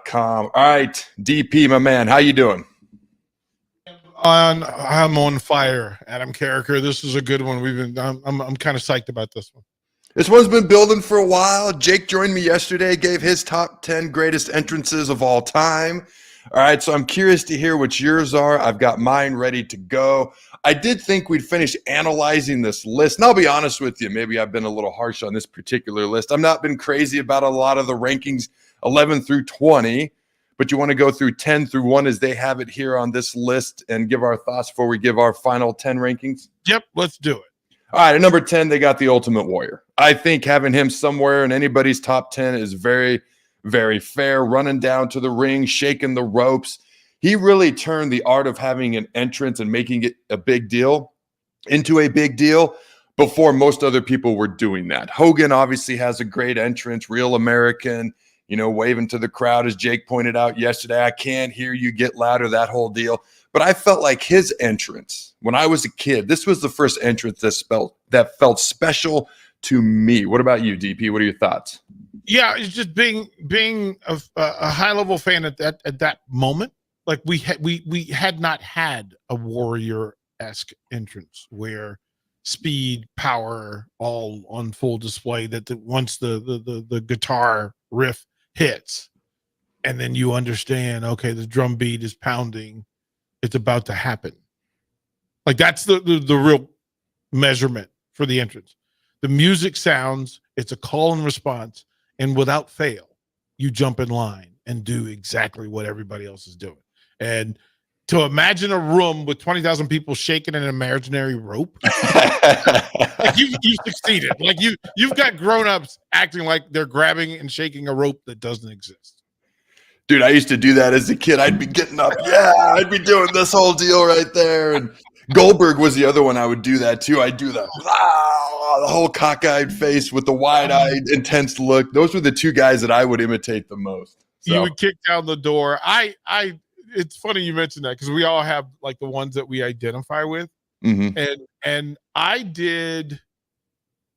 com. All right, DP, my man, how you doing? I'm on fire, Adam Carriker. This is a good one. I'm kind of psyched about this one. This one's been building for a while. Jake joined me yesterday, gave his top 10 greatest entrances of all time. All right, so I'm curious to hear what yours are. I've got mine ready to go. I did think we'd finish analyzing this list, and I'll be honest with you, maybe I've been a little harsh on this particular list. I've not been crazy about a lot of the rankings 11 through 20, but you want to go through 10 through 1 as they have it here on this list and give our thoughts before we give our final 10 rankings? Yep, let's do it. All right, at number 10, they got the Ultimate Warrior. I think having him somewhere in anybody's top 10 is very, very fair. Running down to the ring, shaking the ropes. He really turned the art of having an entrance and making it a big deal into a big deal before most other people were doing that. Hogan obviously has a great entrance, real American, waving to the crowd, as Jake pointed out yesterday. I can't hear you, get louder, that whole deal. But I felt like his entrance, when I was a kid, this was the first entrance that felt special to me. What about you, DP? What are your thoughts? Yeah, it's just being a high level fan at that moment. Like we had not had a Warrior-esque entrance where speed, power, all on full display. Once the guitar riff hits, and then you understand, okay, the drum beat is pounding, it's about to happen. Like that's the real measurement for the entrance. The music sounds, it's a call and response, and without fail, you jump in line and do exactly what everybody else is doing. And to imagine a room with 20,000 people shaking an imaginary rope, like you succeeded. Like you've got grown-ups acting like they're grabbing and shaking a rope that doesn't exist. Dude, I used to do that as a kid. I'd be getting up. Yeah, I'd be doing this whole deal right there. And Goldberg was the other one I would do that too. I'd do the whole cockeyed face with the wide-eyed, intense look. Those were the two guys that I would imitate the most. So. You would kick down the door. It's funny you mentioned that because we all have like the ones that we identify with. Mm-hmm. And I did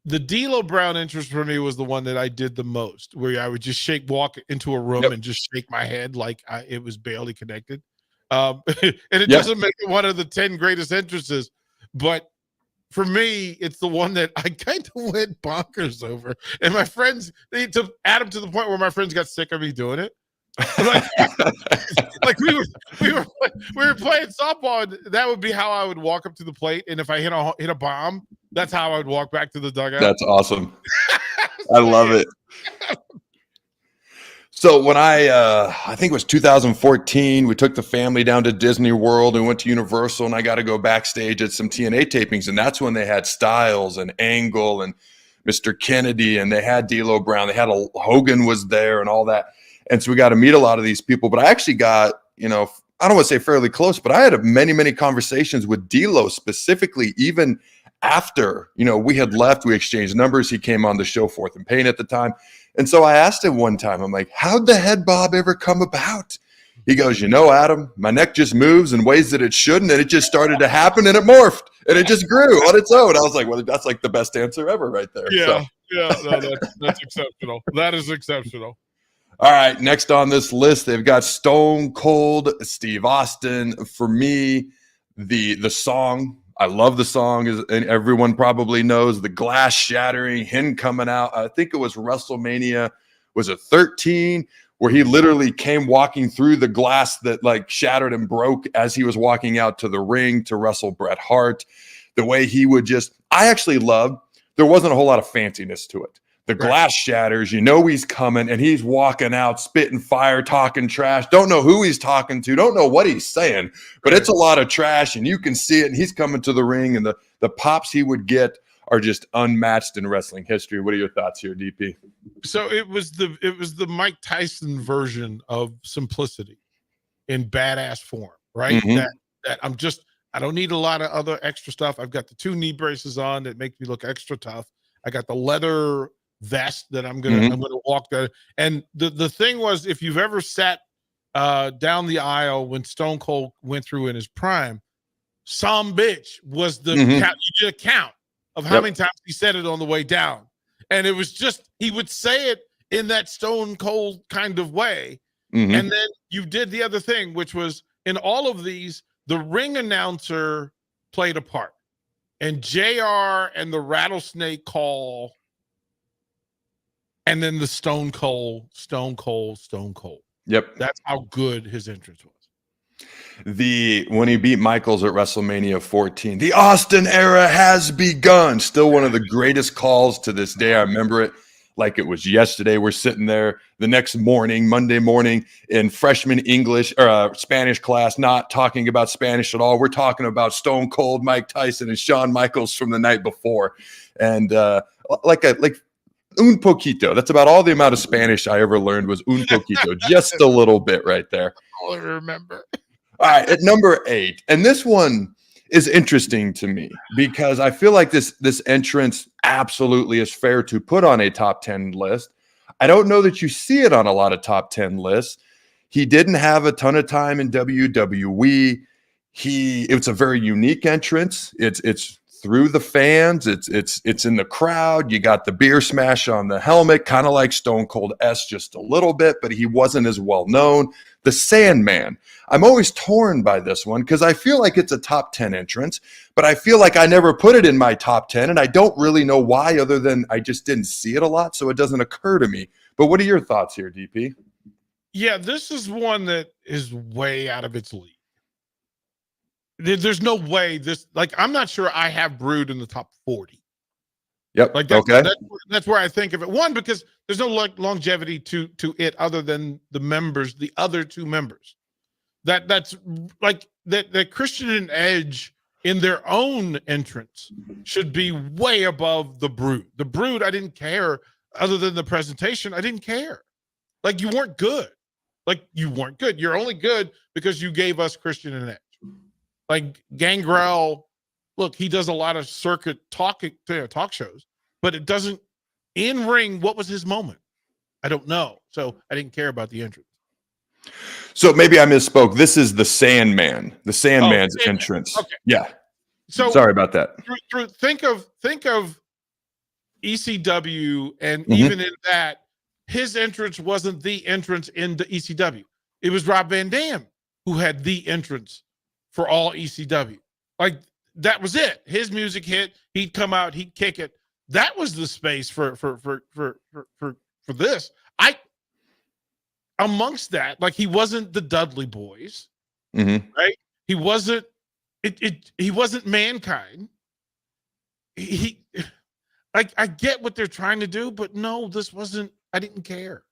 the D'Lo Brown entrance for me was the one that I did the most, where I would just walk into a room and just shake my head like it was barely connected. And it doesn't make it one of the 10 greatest entrances, but for me, it's the one that I kind of went bonkers over. And my friends, they took Adam to the point where my friends got sick of me doing it. like we were playing softball, and that would be how I would walk up to the plate, and if I hit a bomb, that's how I would walk back to the dugout. That's awesome. I love it. So when I think it was 2014, we took the family down to Disney World and went to Universal, and I got to go backstage at some TNA tapings, and that's when they had Styles and Angle and Mr. Kennedy, and they had D'Lo Brown, they had Hogan was there and all that. And so we got to meet a lot of these people, but I actually got, I don't want to say fairly close, but I had many, many conversations with D'Lo specifically, even after, we had left, we exchanged numbers. He came on the show Fourth and Pain at the time. And so I asked him one time, I'm like, how'd the head bob ever come about? He goes, Adam, my neck just moves in ways that it shouldn't. And it just started to happen and it morphed and it just grew on its own. I was like, well, that's like the best answer ever right there. Yeah. That's exceptional. That is exceptional. All right, next on this list, they've got Stone Cold Steve Austin. For me, the song, I love the song, and everyone probably knows the glass shattering, him coming out. I think it was WrestleMania, was it 13, where he literally came walking through the glass that like shattered and broke as he was walking out to the ring to wrestle Bret Hart. The way he would I actually loved, there wasn't a whole lot of fanciness to it. The glass shatters, he's coming, and he's walking out, spitting fire, talking trash. Don't know who he's talking to, don't know what he's saying, but it's a lot of trash, and you can see it, and he's coming to the ring, and the pops he would get are just unmatched in wrestling history. What are your thoughts here, DP? So it was the Mike Tyson version of simplicity in badass form, right? Mm-hmm. That I don't need a lot of other extra stuff. I've got the 2 knee braces on that make me look extra tough. I got the leather vest that I'm gonna walk there. And the thing was, if you've ever sat down the aisle when Stone Cold went through in his prime, some bitch was the count. You did a count of how many times he said it on the way down, and it was just he would say it in that Stone Cold kind of way, Mhm. And then you did the other thing, which was in all of these, the ring announcer played a part. And JR and the rattlesnake call, and then the Stone Cold. Yep. That's how good his entrance was. When he beat Michaels at WrestleMania 14, the Austin era has begun. Still one of the greatest calls to this day. I remember it like it was yesterday. We're sitting there the next morning, Monday morning, in freshman English or Spanish class, not talking about Spanish at all. We're talking about Stone Cold Mike Tyson and Shawn Michaels from the night before, and like un poquito. That's about all the amount of Spanish I ever learned was un poquito, just a little bit right there. All I remember. All right, at number 8, and this one is interesting to me because I feel like this entrance absolutely is fair to put on a top 10 list. I don't know that you see it on a lot of top 10 lists. He didn't have a ton of time in WWE. It's a very unique entrance. It's through the fans. It's in the crowd. You got the beer smash on the helmet, kind of like Stone Cold S just a little bit, but he wasn't as well known. The Sandman. I'm always torn by this one because I feel like it's a top 10 entrance, but I feel like I never put it in my top 10, and I don't really know why other than I just didn't see it a lot, so it doesn't occur to me. But what are your thoughts here, DP? Yeah, this is one that is way out of its league. There's no way this, like, I'm not sure I have Brood in the top 40. Yep. Like okay. That's where I think of it. One, because there's no longevity to it other than the members, the other two members. That's like that Christian and Edge in their own entrance should be way above the Brood. The Brood, I didn't care other than the presentation. I didn't care. Like, you weren't good. You're only good because you gave us Christian and Edge. Like Gangrel, look, he does a lot of circuit talk shows, but it doesn't in ring. What was his moment? I don't know. So I didn't care about the entrance. So maybe I misspoke. This is the Sandman. The Sandman's entrance. Okay. Yeah. So sorry about that. Think of ECW, and even in that, his entrance wasn't the entrance into ECW. It was Rob Van Dam who had the entrance for all ECW. Like, that was it. His music hit. He'd come out. He'd kick it. That was the space for this. Amongst that, like, he wasn't the Dudley Boys, right? He wasn't. He wasn't Mankind. I get what they're trying to do, but no, this wasn't. I didn't care.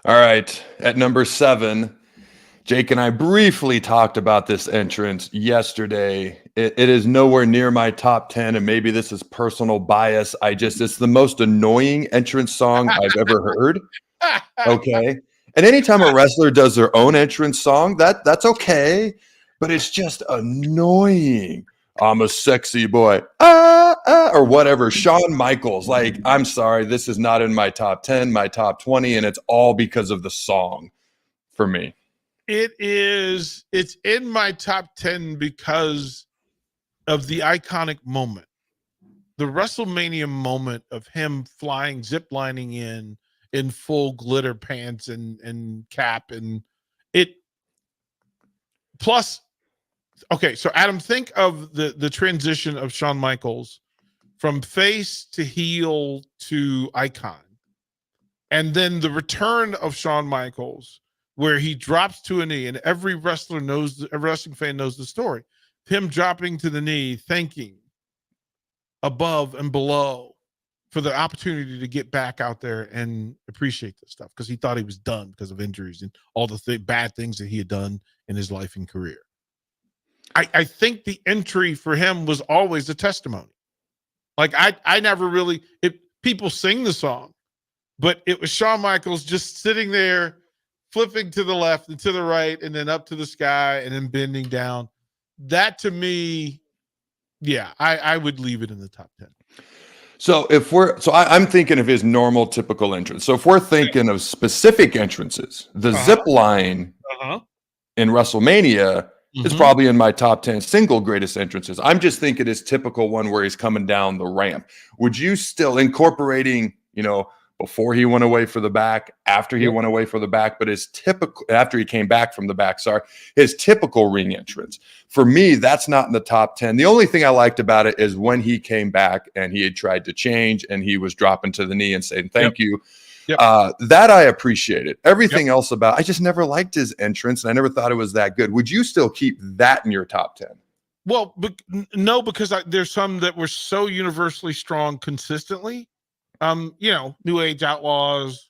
All right, at number 7. Jake and I briefly talked about this entrance yesterday. It is nowhere near my top 10, and maybe this is personal bias. It's the most annoying entrance song I've ever heard. Okay. And anytime a wrestler does their own entrance song, that's okay, but it's just annoying. I'm a sexy boy, or whatever. Shawn Michaels, like, I'm sorry, this is not in my top 10, my top 20, and it's all because of the song for me. It's in my top 10 because of the iconic moment. The WrestleMania moment of him flying, ziplining in full glitter pants and cap, and it plus, okay, so Adam, think of the transition of Shawn Michaels from face to heel to icon, and then the return of Shawn Michaels, where he drops to a knee, and every wrestling fan knows the story. Him dropping to the knee, thanking above and below for the opportunity to get back out there and appreciate this stuff, because he thought he was done because of injuries and all the bad things that he had done in his life and career. I think the entry for him was always a testimony. Like, I never really, people sing the song, but it was Shawn Michaels just sitting there, flipping to the left and to the right, and then up to the sky, and then bending down. That, to me, yeah, I would leave it in the top 10. So I'm thinking of his normal, typical entrance. So if we're thinking of specific entrances, the zip line in WrestleMania is probably in my top 10 single greatest entrances. I'm just thinking his typical one where he's coming down the ramp. Would you still, incorporating, before he went away for the back, after he went away for the back, but after he came back from the back, his typical ring entrance. For me, that's not in the top 10. The only thing I liked about it is when he came back and he had tried to change and he was dropping to the knee and saying, thank you. That I appreciated. Everything else I just never liked his entrance, and I never thought it was that good. Would you still keep that in your top 10? Well, no, because there's some that were so universally strong consistently. New Age Outlaws,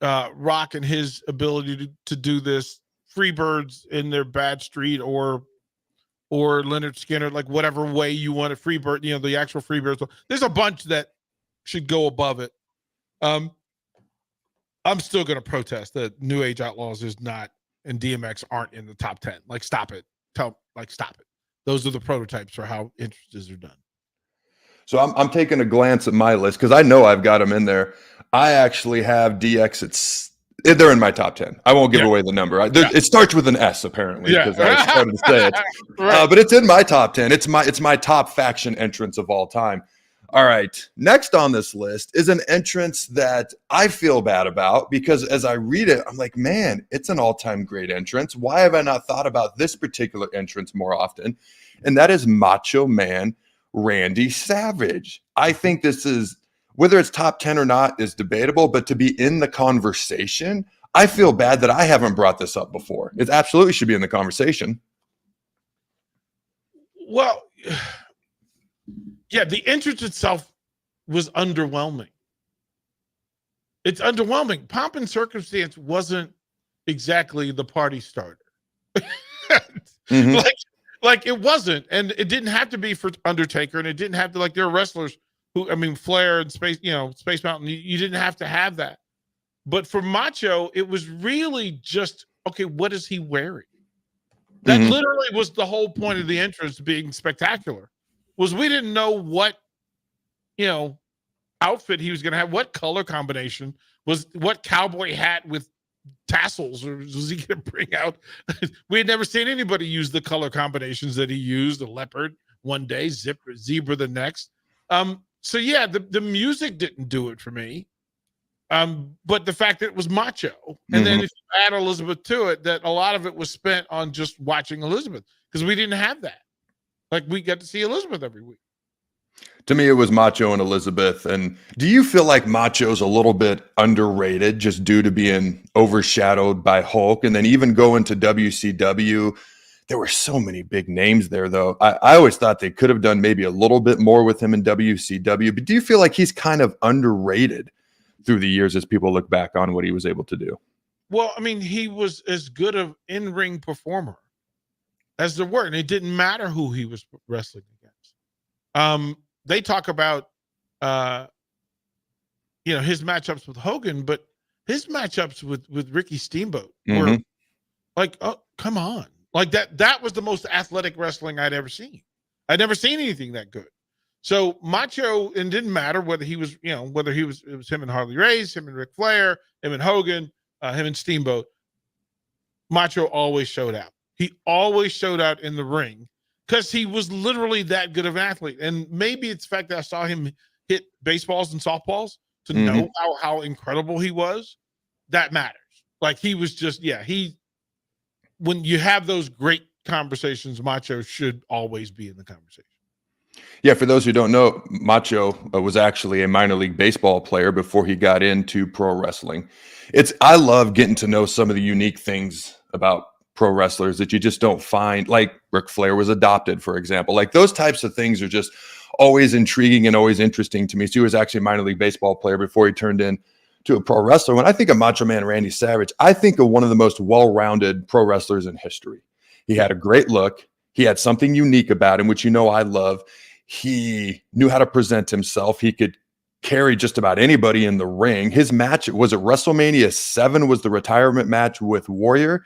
Rock and his ability to do this, Freebirds in their Bad Street, or Leonard Skinner, like whatever way you want it. Freebird, the actual Freebirds. There's a bunch that should go above it. I'm still going to protest that New Age Outlaws is not, and DMX aren't in the top 10. Like, stop it. Stop it. Those are the prototypes for how entrances are done. So I'm taking a glance at my list because I know I've got them in there. I actually have DX. They're in my top 10. I won't give away the number. It starts with an S apparently because I started to say it. Right. But it's in my top 10. It's my top faction entrance of all time. All right. Next on this list is an entrance that I feel bad about because as I read it, I'm like, man, it's an all-time great entrance. Why have I not thought about this particular entrance more often? And that is Macho Man Randy Savage. I think this is, whether it's top 10 or not is debatable, but to be in the conversation, I feel bad that I haven't brought this up before. It absolutely should be in the conversation. Well, yeah, the entrance itself was underwhelming. It's underwhelming. Pomp and Circumstance wasn't exactly the party starter. Like it wasn't, and it didn't have to be for Undertaker, and it didn't have to, like, there are wrestlers who, Flair and Space Mountain, you didn't have to have that. But for Macho, it was really just, okay, what is he wearing? That literally was the whole point of the entrance being spectacular, was we didn't know what, outfit he was going to have, what color combination, what cowboy hat with tassels, or was he going to bring out? We had never seen anybody use the color combinations that he used. A leopard one day, zebra the next. So yeah, the music didn't do it for me. But the fact that it was Macho, and then if you add Elizabeth to it, that a lot of it was spent on just watching Elizabeth, because we didn't have that. Like, we got to see Elizabeth every week. To me, it was Macho and Elizabeth. And do you feel like Macho's a little bit underrated just due to being overshadowed by Hulk? And then even going to WCW, there were so many big names there, though. I always thought they could have done maybe a little bit more with him in WCW. But do you feel like he's kind of underrated through the years as people look back on what he was able to do? Well, he was as good of in-ring performer as there were, and it didn't matter who he was wrestling against. They talk about, his matchups with Hogan, but his matchups with Ricky Steamboat were like, oh, come on. Like that was the most athletic wrestling I'd ever seen. I'd never seen anything that good. So Macho, and it didn't matter whether he was, it was him and Harley Race, him and Ric Flair, him and Hogan, him and Steamboat. Macho always showed out. He always showed out in the ring, because he was literally that good of an athlete. And maybe it's the fact that I saw him hit baseballs and softballs to know how incredible he was. That matters. Like, he was just, when you have those great conversations, Macho should always be in the conversation. Yeah, for those who don't know, Macho was actually a minor league baseball player before he got into pro wrestling. I love getting to know some of the unique things about pro wrestlers that you just don't find. Like, Ric Flair was adopted, for example. Like, those types of things are just always intriguing and always interesting to me. So he was actually a minor league baseball player before he turned into a pro wrestler. When I think of Macho Man Randy Savage, I think of one of the most well-rounded pro wrestlers in history. He had a great look. He had something unique about him, which I love. He knew how to present himself. He could carry just about anybody in the ring. His match was at WrestleMania 7 was the retirement match with Warrior.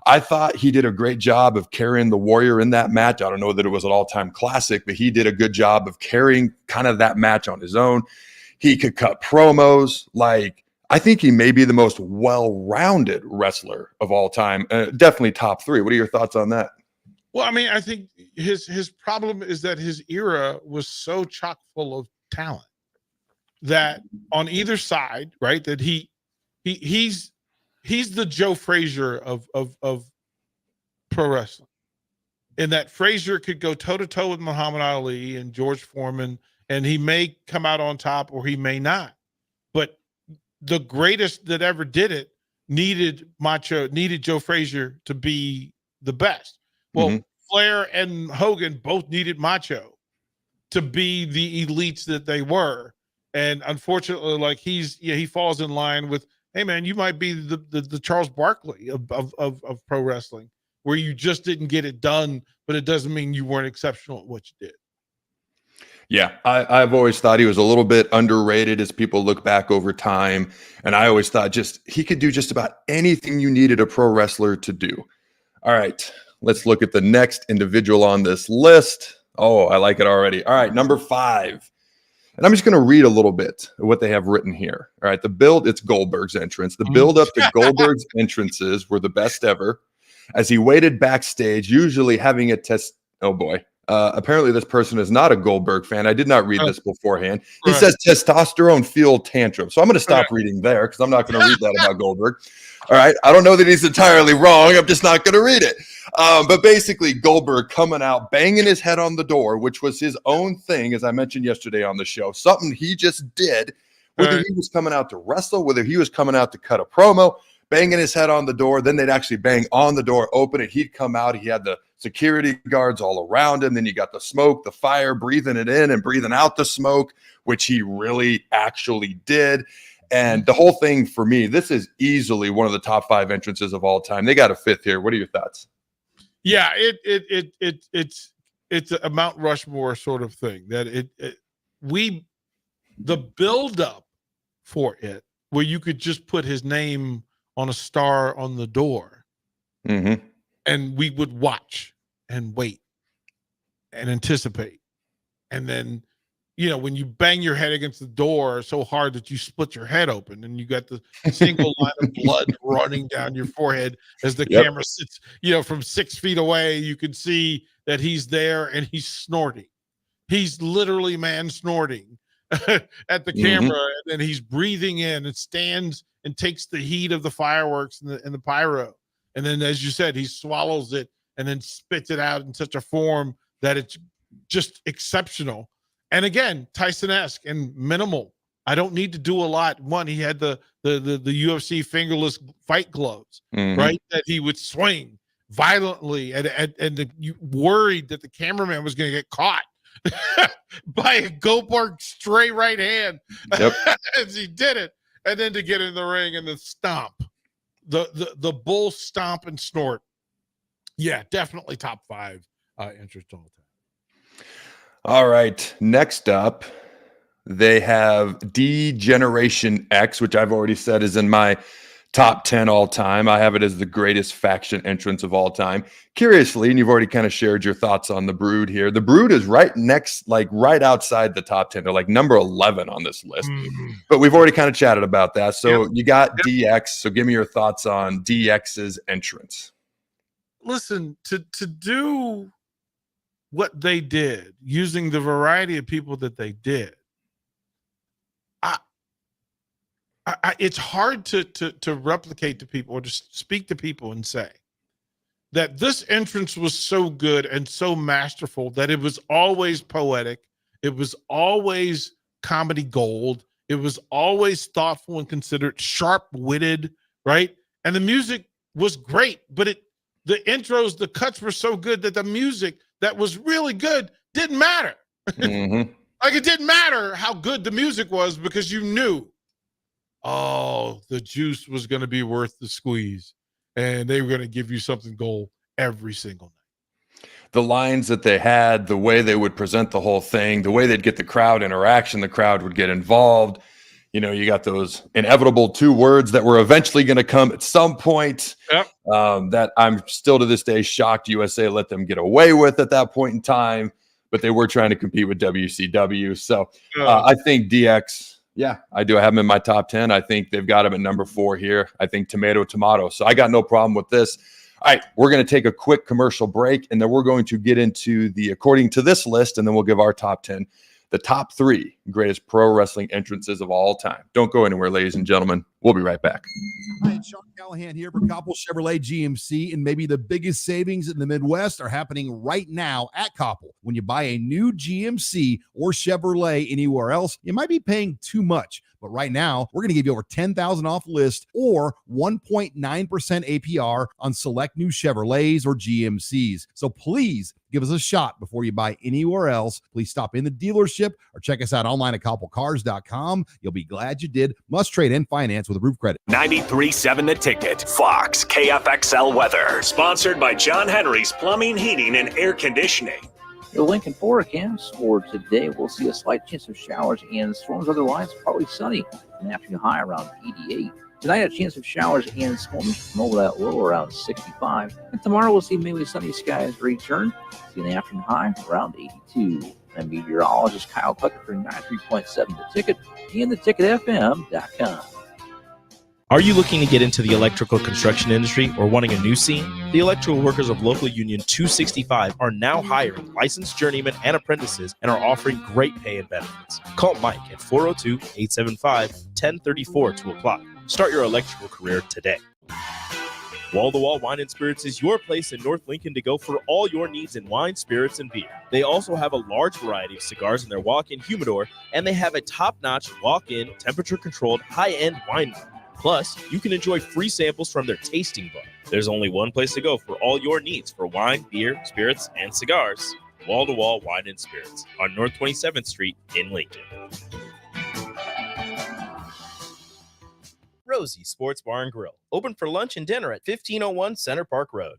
I thought he did a great job of carrying the Warrior in that match. I don't know that it was an all-time classic, but he did a good job of carrying kind of that match on his own. He could cut promos. Like, I think he may be the most well-rounded wrestler of all time. Definitely top 3. What are your thoughts on that? Well, I think his problem is that his era was so chock full of talent that on either side, right? That he's the Joe Frazier of pro wrestling. And that Frazier could go toe to toe with Muhammad Ali and George Foreman, and he may come out on top or he may not. But the greatest that ever did it needed Joe Frazier to be the best. Well, Flair and Hogan both needed Macho to be the elites that they were. And unfortunately, like he falls in line with, hey man, you might be the Charles Barkley of pro wrestling, where you just didn't get it done, but it doesn't mean you weren't exceptional at what you did. Yeah, I've always thought he was a little bit underrated as people look back over time. And I always thought he could do just about anything you needed a pro wrestler to do. All right, let's look at the next individual on this list. Oh, I like it already. All right, number 5. And I'm just going to read a little bit of what they have written here. All right, it's Goldberg's entrance. The build up to Goldberg's entrances were the best ever. As he waited backstage, usually having a test. Oh boy. Apparently this person is not a Goldberg fan. I did not read this beforehand. He says testosterone fueled tantrum. So I'm going to stop reading there because I'm not going to read that about Goldberg. All right. I don't know that he's entirely wrong. I'm just not going to read it. But basically Goldberg coming out, banging his head on the door, which was his own thing, as I mentioned yesterday on the show, something he just did, whether he was coming out to wrestle, whether he was coming out to cut a promo, banging his head on the door. Then they'd actually bang on the door, open it. He'd come out. He had the security guards all around him. Then you got the smoke, the fire, breathing it in and breathing out the smoke, which he really actually did. And the whole thing for me, this is easily one of the top 5 entrances of all time. They got a 5th here. What are your thoughts? Yeah, it's a Mount Rushmore sort of thing that the build up for it, where you could just put his name on a star on the door, and we would watch and wait and anticipate. And then, when you bang your head against the door so hard that you split your head open and you got the single line of blood running down your forehead as the camera sits, from 6 feet away, you can see that he's there and he's snorting. He's literally snorting at the camera, and then he's breathing in and stands and takes the heat of the fireworks and the pyro. And then, as you said, he swallows it and then spits it out in such a form that it's just exceptional. And again, Tyson-esque and minimal. I don't need to do a lot. One, he had the UFC fingerless fight gloves, right? That he would swing violently, and you worried that the cameraman was going to get caught by a Goldberg straight right hand as he did it. And then to get in the ring and the stomp, the bull stomp and snort. Yeah, definitely top 5 interest all time. All right. Next up, they have D-Generation X, which I've already said is in my top 10 all time. I have it as the greatest faction entrance of all time. Curiously, and you've already kind of shared your thoughts on the Brood here. The Brood is right next, like right outside the top 10. They're like number 11 on this list. But we've already kind of chatted about that. So you got DX. So give me your thoughts on DX's entrance. Listen, to do what they did, using the variety of people that they did, it's hard to replicate to people or to speak to people and say that this entrance was so good and so masterful that it was always poetic. It was always comedy gold. It was always thoughtful and considerate, sharp-witted, right? And the music was great, but the intros, the cuts were so good that the music that was really good didn't matter. Like, it didn't matter how good the music was, because you knew, the juice was going to be worth the squeeze, and they were going to give you something gold every single night. The lines that they had, the way they would present the whole thing, the way they'd get the crowd interaction, the crowd would get involved. You got those inevitable 2 words that were eventually going to come at some point. That I'm still to this day shocked USA let them get away with at that point in time, but they were trying to compete with WCW. So I think DX, I do have him in my top 10. I think they've got him at number 4 here. I think tomato. So I got no problem with this. All right, we're going to take a quick commercial break, and then we're going to get into the according to this list, and then we'll give our top 10. the top 3 greatest pro wrestling entrances of all time. Don't go anywhere, ladies and gentlemen. We'll be right back. Hi, it's Sean Callahan here for Koppel Chevrolet GMC, and maybe the biggest savings in the Midwest are happening right now at Koppel. When you buy a new GMC or Chevrolet anywhere else, you might be paying too much. But right now, we're going to give you over $10,000 off list or 1.9% APR on select new Chevrolets or GMCs. So please give us a shot before you buy anywhere else. Please stop in the dealership or check us out online at koppelcars.com. You'll be glad you did. Must trade and finance with approved credit. 93.7 The Ticket. Fox KFXL weather. Sponsored by John Henry's Plumbing, Heating, and Air Conditioning. The Lincoln forecast for today, we'll see a slight chance of showers and storms. Otherwise, partly sunny. An afternoon high around 88. Tonight, a chance of showers and storms from over that low around 65. And tomorrow, we'll see mainly sunny skies return. See an afternoon high around 82. And meteorologist Kyle Tucker for 93.7 The Ticket and theticketfm.com. Are you looking to get into the electrical construction industry or wanting a new scene? The electrical workers of local union 265 are now hiring licensed journeymen and apprentices and are offering great pay and benefits. Call Mike at 402-875-1034 to apply. Start your electrical career today. Wall to Wall Wine and Spirits is your place in North Lincoln to go for all your needs in wine, spirits, and beer. They also have a large variety of cigars in their walk-in humidor, and they have a top-notch walk-in, temperature-controlled, high-end wine bar. Plus, you can enjoy free samples from their tasting bar. There's only one place to go for all your needs for wine, beer, spirits, and cigars. Wall to Wall Wine and Spirits on North 27th Street in Lincoln. Rosie Sports Bar and Grill, open for lunch and dinner at 1501 Center Park Road.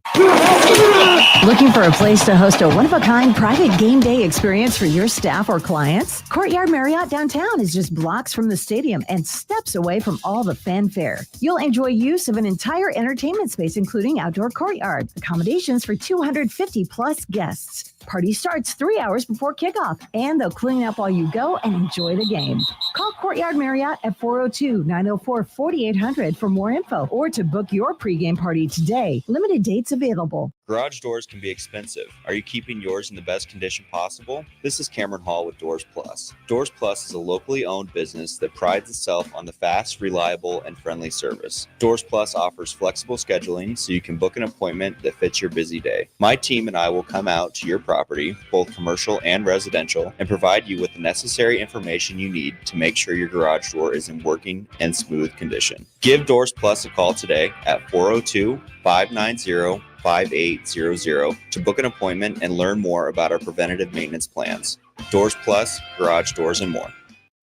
Looking for a place to host a one-of-a-kind private game day experience for your staff or clients? Courtyard Marriott downtown is just blocks from the stadium and steps away from all the fanfare. You'll enjoy use of an entire entertainment space, including outdoor courtyard, accommodations for 250-plus guests. Party starts 3 hours before kickoff, and they'll clean up while you go and enjoy the game. Call Courtyard Marriott at 402-904-4800 for more info or to book your pregame party today. Limited dates available. Garage doors can be expensive. Are you keeping yours in the best condition possible? This is Cameron Hall with Doors Plus. Doors Plus is a locally owned business that prides itself on the fast, reliable, and friendly service. Doors Plus offers flexible scheduling so you can book an appointment that fits your busy day. My team and I will come out to your property, both commercial and residential, and provide you with the necessary information you need to make sure your garage door is in working and smooth condition. Give Doors Plus a call today at 402-590-5800 to book an appointment and learn more about our preventative maintenance plans. Doors Plus, garage doors, and more.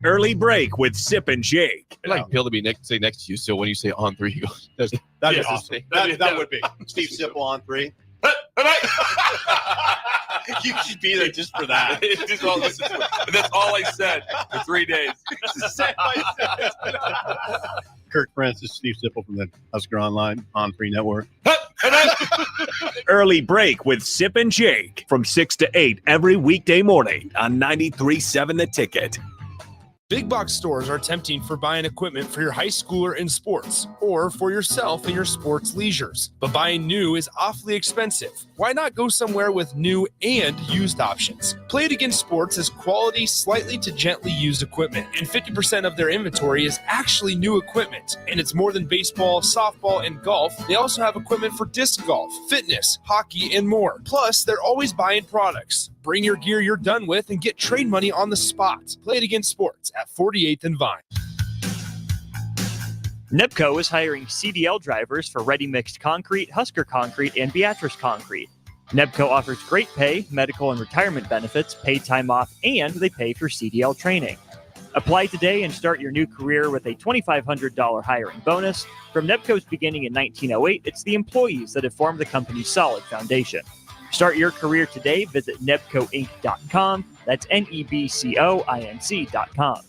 Early break with Sip and Jake. I'd like Bill to be say next to you, so when you say on 3, he goes, that'd be awesome. That would be Steve Sipple on 3. You should be there just for that. That's all I said for 3 days. Kirk Francis, Steve Sipple from the Husker Online on 3 Network. Early break with Sip and Jake from 6 to 8 every weekday morning on 93.7 The Ticket. Big box stores are tempting for buying equipment for your high schooler in sports or for yourself in your sports leisures. But buying new is awfully expensive. Why not go somewhere with new and used options? Play It Against Sports has quality, slightly to gently used equipment, and 50% of their inventory is actually new equipment. And it's more than baseball, softball, and golf. They also have equipment for disc golf, fitness, hockey, and more. Plus, they're always buying products. Bring your gear you're done with and get trade money on the spot. Play It Against Sports at 48th and Vine. NEPCO is hiring CDL drivers for Ready Mixed Concrete, Husker Concrete, and Beatrice Concrete. NEPCO offers great pay, medical and retirement benefits, paid time off, and they pay for CDL training. Apply today and start your new career with a $2,500 hiring bonus. From NEPCO's beginning in 1908, it's the employees that have formed the company's solid foundation. Start your career today. Visit nebcoinc.com. That's nebcoinc.com.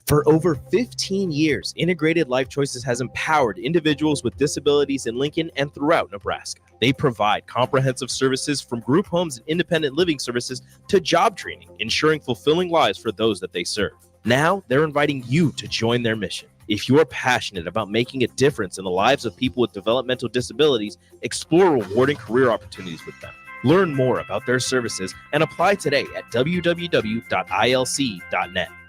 For over 15 years, Integrated Life Choices has empowered individuals with disabilities in Lincoln and throughout Nebraska. They provide comprehensive services from group homes and independent living services to job training, ensuring fulfilling lives for those that they serve. Now, they're inviting you to join their mission. If you are passionate about making a difference in the lives of people with developmental disabilities, explore rewarding career opportunities with them. Learn more about their services and apply today at www.ilc.net.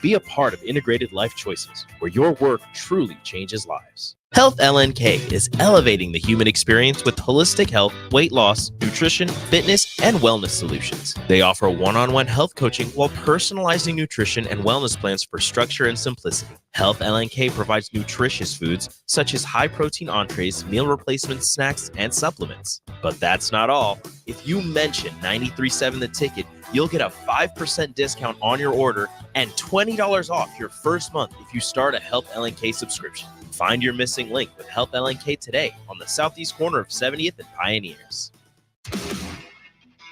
Be a part of Integrated Life Choices, where your work truly changes lives. Health LNK is elevating the human experience with holistic health, weight loss, nutrition, fitness, and wellness solutions. They offer one-on-one health coaching while personalizing nutrition and wellness plans for structure and simplicity. Health LNK provides nutritious foods such as high-protein entrees, meal replacements, snacks, and supplements. But that's not all. If you mention 93.7 The Ticket, you'll get a 5% discount on your order and $20 off your first month if you start a Health LNK subscription. Find your missing link with Health LNK today on the southeast corner of 70th and Pioneers.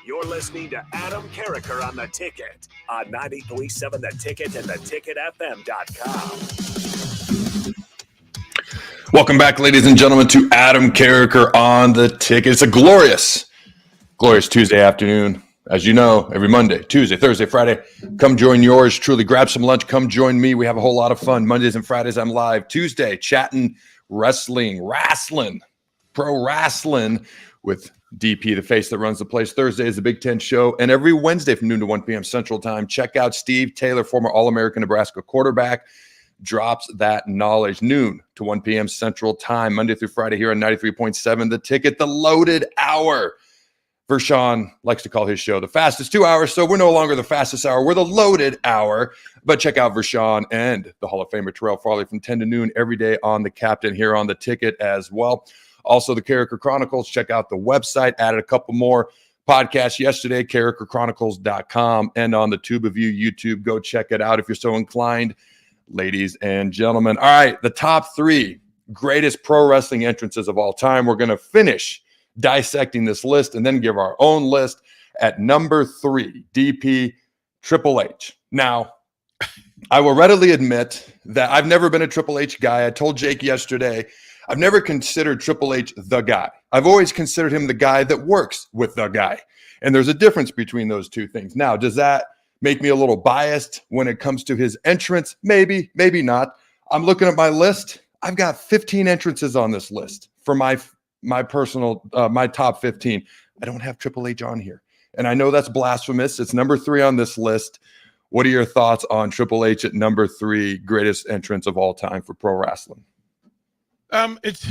You're listening to Adam Carriker on The Ticket on 93.7 The Ticket and theticketfm.com. Welcome back, ladies and gentlemen, to Adam Carriker on The Ticket. It's a glorious Tuesday afternoon. As you know, every Monday, Tuesday, Thursday, Friday, come join yours truly. Grab some lunch. Come join me. We have a whole lot of fun. Mondays and Fridays, I'm live. Tuesday, chatting wrestling, pro wrestling with DP, the face that runs the place. Thursday is the Big Ten show. And every Wednesday from noon to 1 p.m. Central Time, check out Steve Taylor, former All-American Nebraska quarterback, drops that knowledge. Noon to 1 p.m. Central Time, Monday through Friday here on 93.7 The Ticket, the loaded hour. Vershawn likes to call his show the fastest 2 hours, so we're no longer the fastest hour. We're the loaded hour. But check out Vershawn and the Hall of Famer Terrell Farley from 10 to noon every day on The Captain here on The Ticket as well. Also, the Carriker Chronicles. Check out the website. Added a couple more podcasts yesterday, carrikerchronicles.com, and on the Tube of You YouTube. Go check it out if you're so inclined, ladies and gentlemen. All right, the top 3 greatest pro wrestling entrances of all time. We're going to finish dissecting this list and then give our own list. At number 3, DP, Triple H. Now, I will readily admit that I've never been a Triple H guy. I told Jake yesterday, I've never considered Triple H the guy. I've always considered him the guy that works with the guy. And there's a difference between those two things. Now, does that make me a little biased when it comes to his entrance? Maybe, maybe not. I'm looking at my list. I've got 15 entrances on this list for my personal, my top 15. I don't have Triple H on here. And I know that's blasphemous. It's number 3 on this list. What are your thoughts on Triple H at number 3, greatest entrance of all time for pro wrestling? It's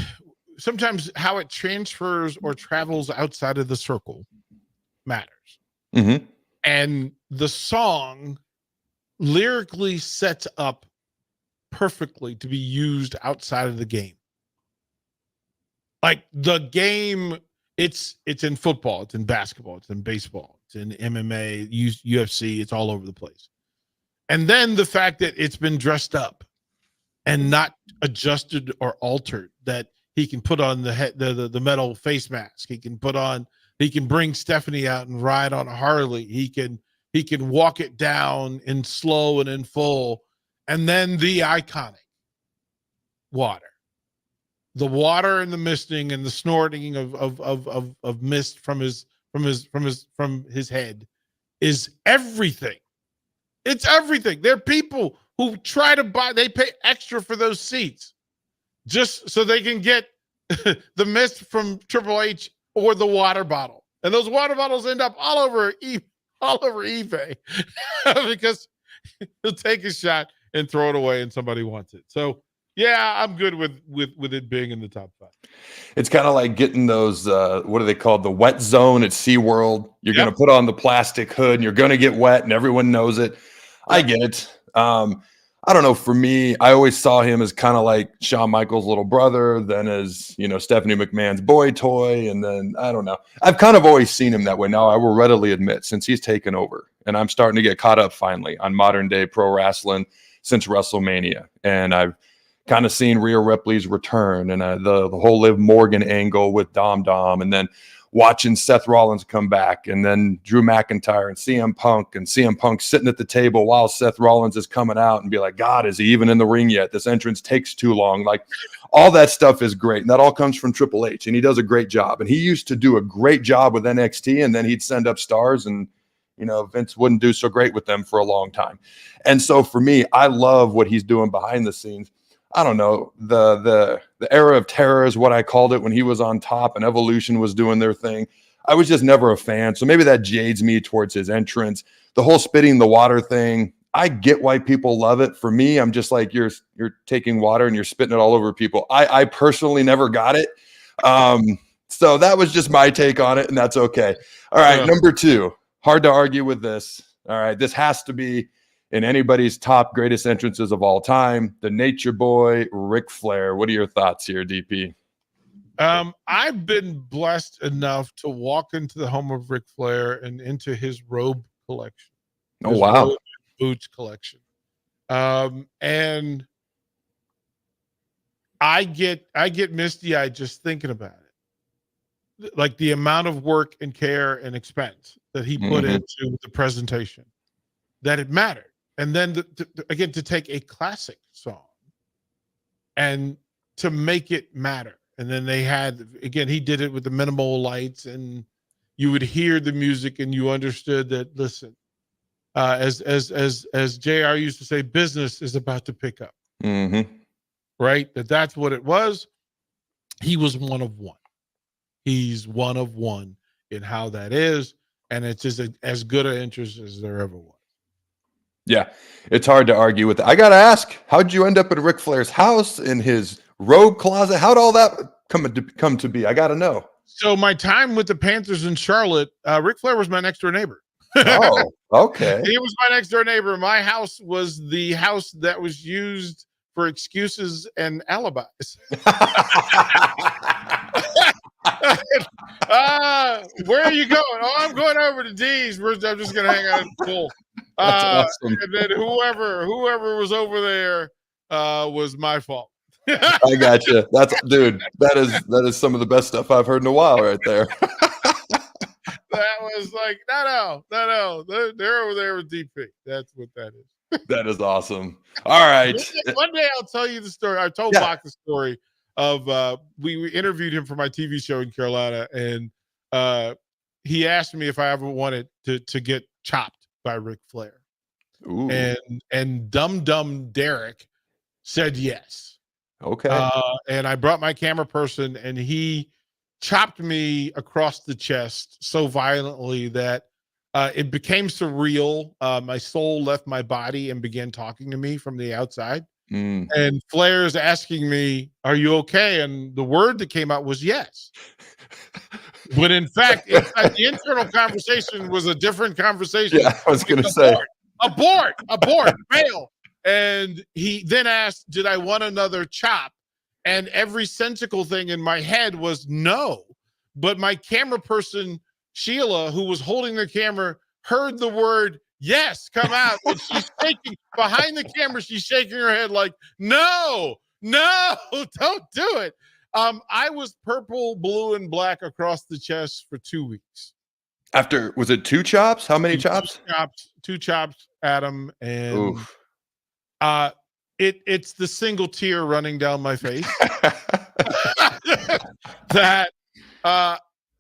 sometimes how it transfers or travels outside of the circle matters. Mm-hmm. And the song lyrically sets up perfectly to be used outside of the game. Like the game, it's in football, it's in basketball, it's in baseball, it's in MMA, UFC, it's all over the place. And then the fact that it's been dressed up and not adjusted or altered, that he can put on the metal face mask, he can bring Stephanie out and ride on a Harley, he can walk it down in slow and in full, and then the iconic water. The water and the misting and the snorting of mist from his head is everything. It's everything. There are people who try to they pay extra for those seats just so they can get the mist from Triple H or the water bottle. And those water bottles end up all over eBay because he'll take a shot and throw it away and somebody wants it. So yeah, I'm good with it being in the top 5. It's kind of like getting those, what are they called? The wet zone at SeaWorld. You're going to put on the plastic hood and you're going to get wet and everyone knows it. I get it. I don't know. For me, I always saw him as kind of like Shawn Michaels' little brother, then as, Stephanie McMahon's boy toy. And then, I don't know. I've kind of always seen him that way. Now, I will readily admit, since he's taken over, and I'm starting to get caught up finally on modern day pro wrestling since WrestleMania. And I've kind of seen Rhea Ripley's return and the whole Liv Morgan angle with Dom, and then watching Seth Rollins come back, and then Drew McIntyre and CM Punk sitting at the table while Seth Rollins is coming out and be like, God, is he even in the ring yet? This entrance takes too long. Like, all that stuff is great. And that all comes from Triple H, and he does a great job. And he used to do a great job with NXT, and then he'd send up stars, and Vince wouldn't do so great with them for a long time. And so for me, I love what he's doing behind the scenes. I don't know, the era of terror is what I called it when he was on top and Evolution was doing their thing. I was just never a fan. So maybe that jades me towards his entrance. The whole spitting the water thing, I get why people love it. For me, I'm just like, you're taking water and you're spitting it all over people. I personally never got it. So that was just my take on it, and that's okay. All right, number 2. Hard to argue with this. All right, this has to be in anybody's top greatest entrances of all time, the Nature Boy, Ric Flair. What are your thoughts here, DP? I've been blessed enough to walk into the home of Ric Flair and into his robe collection. Oh, wow. Robe boots collection. And I get misty-eyed just thinking about it. Like the amount of work and care and expense that he put into the presentation, that it mattered. And then again, to take a classic song and to make it matter. And then they had, again, he did it with the minimal lights, and you would hear the music and you understood that, listen, as JR used to say, business is about to pick up. Right? That's what it was. He was one of one. He's one of one in how that is. And it's just as good an interest as there ever was. Yeah, it's hard to argue with it. I got to ask, how'd you end up at Ric Flair's house, in his robe closet? How'd all that come to be? I got to know. So my time with the Panthers in Charlotte, Ric Flair was my next door neighbor. Oh, okay. He was my next door neighbor. My house was the house that was used for excuses and alibis. Where are you going? Oh, I'm going over to D's. I'm just going to hang out at the pool. Awesome. And then whoever was over there was my fault. I got you. That is some of the best stuff I've heard in a while right there. That was like, no. They're over there with DP. That's what that is. That is awesome. All right. One day I'll tell you the story. I told Bach the story of we interviewed him for my TV show in Carolina, and he asked me if I ever wanted to get chopped by Ric Flair. Ooh. And Dumb Derek said yes. Okay. And I brought my camera person, and he chopped me across the chest so violently that it became surreal. My soul left my body and began talking to me from the outside. And Flair's asking me, "Are you okay?" And the word that came out was yes. But in fact, the internal conversation was a different conversation. Yeah, I was going to say. Abort, fail. And he then asked, did I want another chop? And every sensical thing in my head was no. But my camera person, Sheila, who was holding the camera, heard the word yes come out. And she's shaking behind the camera. She's shaking her head like, no, don't do it. I was purple, blue, and black across the chest for 2 weeks. After, was it 2 chops? How many chops? Two chops, Adam. And it's the single tear running down my face. That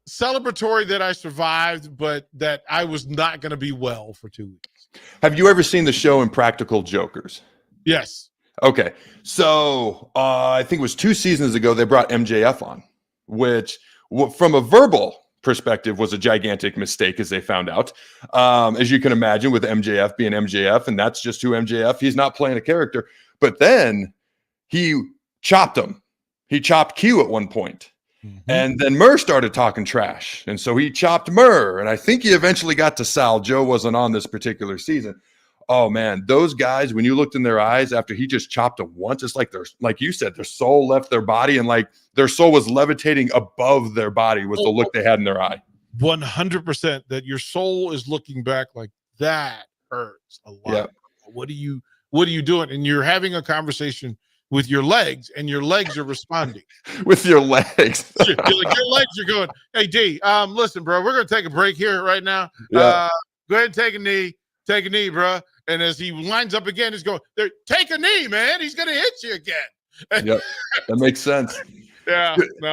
celebratory that I survived, but that I was not going to be well for 2 weeks. Have you ever seen the show Impractical Jokers? Yes. Okay. So I think it was 2 seasons ago, they brought MJF on, which from a verbal perspective was a gigantic mistake, as they found out. As you can imagine, with MJF being MJF, and that's just who MJF, he's not playing a character. But then he chopped him. He chopped Q at one point. And then Murr started talking trash. And so he chopped Murr. And I think he eventually got to Sal. Joe wasn't on this particular season. Oh, man, those guys, when you looked in their eyes after he just chopped them once, it's like like you said, their soul left their body, and like their soul was levitating above their body with the look they had in their eye. 100% that your soul is looking back like, that hurts a lot. Yeah. What are you doing? And you're having a conversation with your legs, and your legs are responding. With your legs. Your legs are going, hey, D, listen, bro, we're going to take a break here right now. Yeah. Go ahead and take a knee. Take a knee, bro. And as he lines up again, he's going, take a knee, man. He's going to hit you again. Yep. That makes sense. Yeah. No.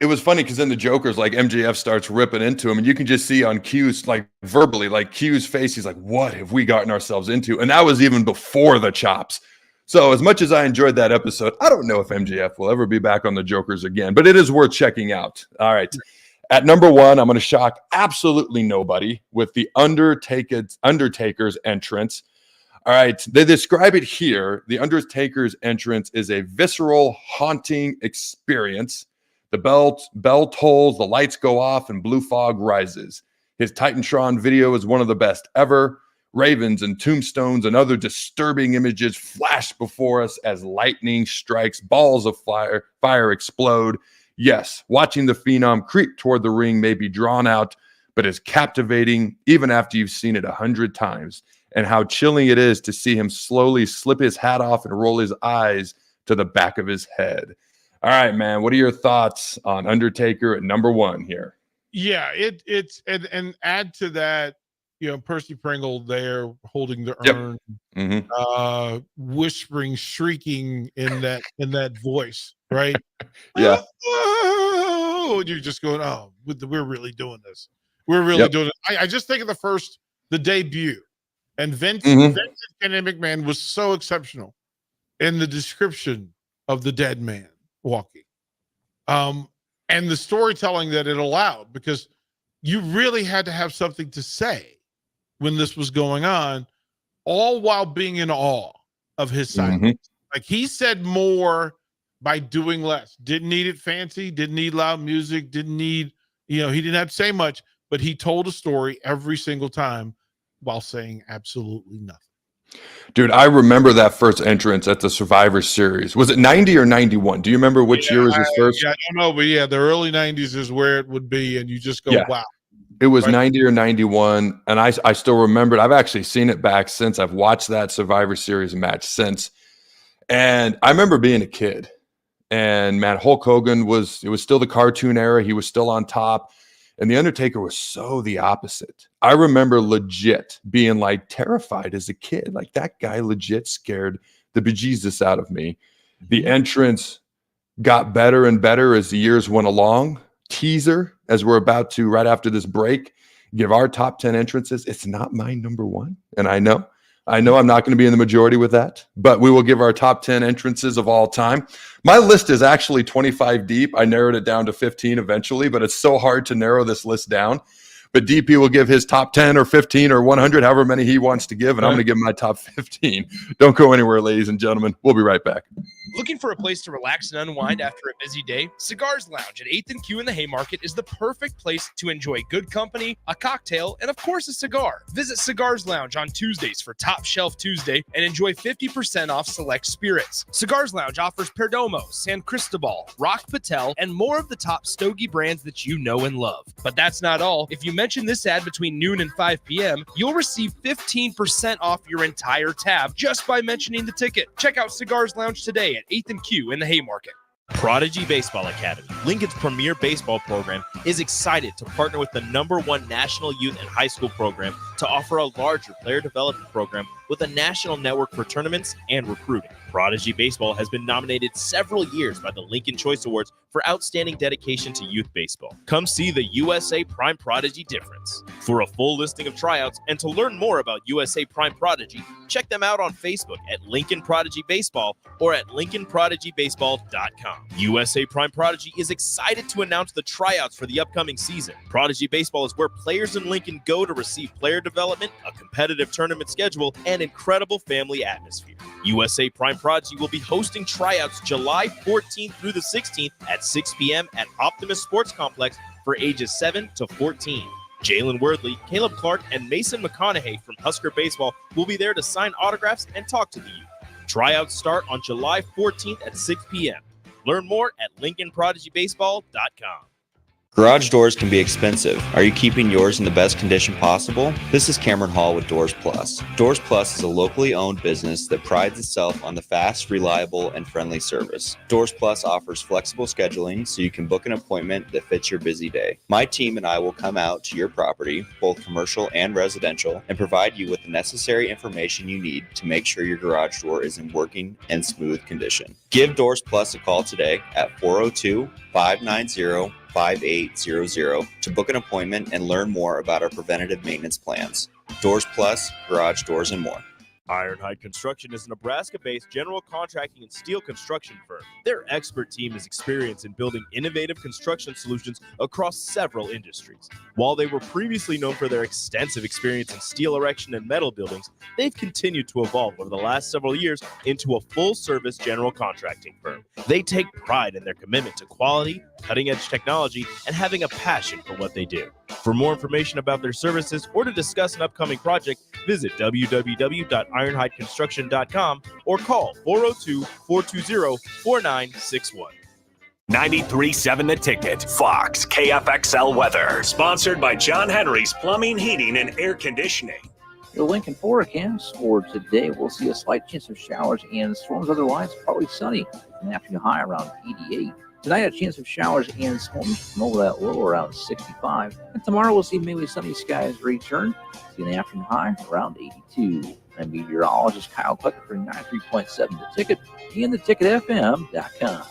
It was funny because in the Jokers, like MJF starts ripping into him, and you can just see on Q's, like verbally, like Q's face, he's like, what have we gotten ourselves into? And that was even before the chops. So as much as I enjoyed that episode, I don't know if MJF will ever be back on the Jokers again, but it is worth checking out. All right. At number one, I'm going to shock absolutely nobody with the Undertaker's entrance. All right, they describe it here. The Undertaker's entrance is a visceral, haunting experience. The bell tolls, the lights go off, and blue fog rises. His Titantron video is one of the best ever. Ravens and tombstones and other disturbing images flash before us as lightning strikes, balls of fire explode. Yes, watching the Phenom creep toward the ring may be drawn out, but is captivating even after you've seen it 100 times. And how chilling it is to see him slowly slip his hat off and roll his eyes to the back of his head. All right, man, what are your thoughts on Undertaker at number one here? Yeah, it's and add to that, Percy Pringle there holding the urn, whispering, shrieking in that voice, right? Yeah. Oh, you're just going, oh, we're really doing this. We're really doing it. I just think of the debut. And Vince and McMahon was so exceptional in the description of the dead man walking. And the storytelling that it allowed, because you really had to have something to say when this was going on, all while being in awe of his silence. Like, he said more by doing less. Didn't need it fancy, didn't need loud music, didn't need, he didn't have to say much, but he told a story every single time while saying absolutely nothing. Dude, I remember that first entrance at the Survivor Series. Was it 90 or 91? Do you remember which year was his first? Yeah, I don't know, but the early 90s is where it would be, and you just go, wow. It was 90 or 91, and I still remember it. I've actually seen it back since. I've watched that Survivor Series match since. And I remember being a kid, and, man, Hulk Hogan it was still the cartoon era. He was still on top. And The Undertaker was so the opposite. I remember legit being like terrified as a kid. Like, that guy legit scared the bejesus out of me. The entrance got better and better as the years went along. Teaser, as we're about to, right after this break, give our top 10 entrances. It's not my number one. And I know I'm not going to be in the majority with that, but we will give our top 10 entrances of all time. My list is actually 25 deep. I narrowed it down to 15 eventually, but it's so hard to narrow this list down. But DP will give his top 10 or 15 or 100, however many he wants to give, and I'm going to give my top 15. Don't go anywhere, ladies and gentlemen. We'll be right back. Looking for a place to relax and unwind after a busy day? Cigars Lounge at 8th and Q in the Haymarket is the perfect place to enjoy good company, a cocktail, and of course a cigar. Visit Cigars Lounge on Tuesdays for Top Shelf Tuesday and enjoy 50% off select spirits. Cigars Lounge offers Perdomo, San Cristobal, Rock Patel, and more of the top stogie brands that you know and love. But that's not all. If you mention this ad between noon and 5 p.m., you'll receive 15% off your entire tab just by mentioning the ticket. Check out Cigars Lounge today at 8th and Q in the Haymarket. Prodigy Baseball Academy, Lincoln's premier baseball program, is excited to partner with the #1 national youth and high school program to offer a larger player development program with a national network for tournaments and recruiting. Prodigy Baseball has been nominated several years by the Lincoln Choice Awards for outstanding dedication to youth baseball. Come see the USA Prime Prodigy difference. For a full listing of tryouts and to learn more about USA Prime Prodigy, check them out on Facebook at Lincoln Prodigy Baseball or at LincolnProdigyBaseball.com. USA Prime Prodigy is excited to announce the tryouts for the upcoming season. Prodigy Baseball is where players in Lincoln go to receive player development, a competitive tournament schedule, and incredible family atmosphere. USA Prime Prodigy will be hosting tryouts July 14th through the 16th at 6 p.m. at Optimus Sports Complex for ages 7 to 14. Jalen Wordley, Caleb Clark, and Mason McConaughey from Husker Baseball will be there to sign autographs and talk to the youth. Tryouts start on July 14th at 6 p.m. Learn more at LincolnProdigyBaseball.com. Garage doors can be expensive. Are you keeping yours in the best condition possible? This is Cameron Hall with Doors Plus. Doors Plus is a locally owned business that prides itself on the fast, reliable, and friendly service. Doors Plus offers flexible scheduling so you can book an appointment that fits your busy day. My team and I will come out to your property, both commercial and residential, and provide you with the necessary information you need to make sure your garage door is in working and smooth condition. Give Doors Plus a call today at 402-590-5800 to book an appointment and learn more about our preventative maintenance plans. Doors Plus, garage doors, and more. Ironhide Construction is a Nebraska-based general contracting and steel construction firm. Their expert team is experienced in building innovative construction solutions across several industries. While they were previously known for their extensive experience in steel erection and metal buildings, they've continued to evolve over the last several years into a full-service general contracting firm. They take pride in their commitment to quality, cutting-edge technology, and having a passion for what they do. For more information about their services or to discuss an upcoming project, visit www.ironhideconstruction.com or call 402-420-4961. 93.7 The Ticket, Fox, KFXL weather. Sponsored by John Henry's Plumbing, Heating, and Air Conditioning. The Lincoln forecast for today, we'll see a slight chance of showers and storms. Otherwise, partly sunny. An afternoon high around 88. Tonight, a chance of showers and storms from over that low around 65. And tomorrow, we'll see mainly sunny skies return. See an afternoon high around 82. And meteorologist Kyle Clucker for 93.7 The Ticket and theticketfm.com.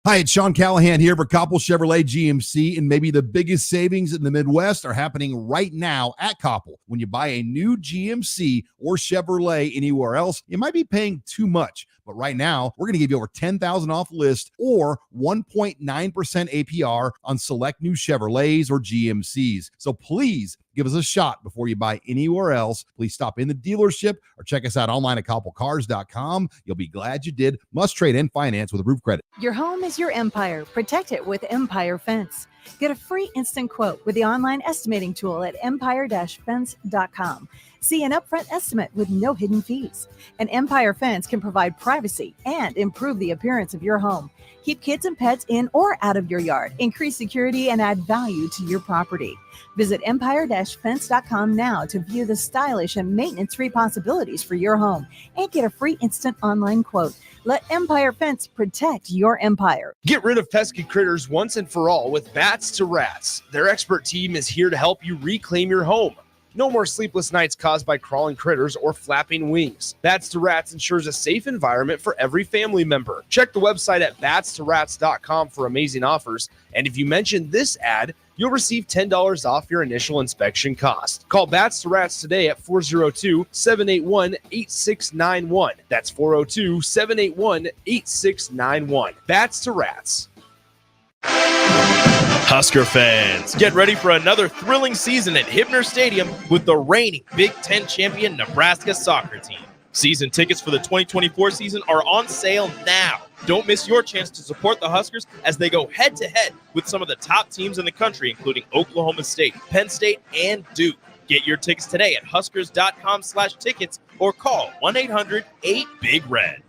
Hi, it's Sean Callahan here for Koppel Chevrolet GMC, and maybe the biggest savings in the Midwest are happening right now at Koppel. When you buy a new GMC or Chevrolet anywhere else, you might be paying too much. But right now, we're going to give you over $10,000 off list or 1.9% APR on select new Chevrolets or GMCs. So please give us a shot before you buy anywhere else. Please stop in the dealership or check us out online at koppelcars.com. You'll be glad you did. Must trade and finance with approved credit. Your home is your empire. Protect it with Empire Fence. Get a free instant quote with the online estimating tool at empire-fence.com. See an upfront estimate with no hidden fees. An Empire Fence can provide privacy and improve the appearance of your home. Keep kids and pets in or out of your yard. Increase security and add value to your property. Visit empire-fence.com now to view the stylish and maintenance-free possibilities for your home and get a free instant online quote. Let Empire Fence protect your empire. Get rid of pesky critters once and for all with Bats to Rats. Their expert team is here to help you reclaim your home. No more sleepless nights caused by crawling critters or flapping wings. Bats to Rats ensures a safe environment for every family member. Check the website at batstorats.com for amazing offers. And if you mention this ad, you'll receive $10 off your initial inspection cost. Call Bats to Rats today at 402-781-8691. That's 402-781-8691. Bats to Rats. Husker fans, get ready for another thrilling season at Hibner Stadium with the reigning Big Ten champion Nebraska soccer team. Season tickets for the 2024 season are on sale now. Don't miss your chance to support the Huskers as they go head-to-head with some of the top teams in the country, including Oklahoma State, Penn State, and Duke. Get your tickets today at huskers.com/tickets or call 1-800-8-BIG-RED.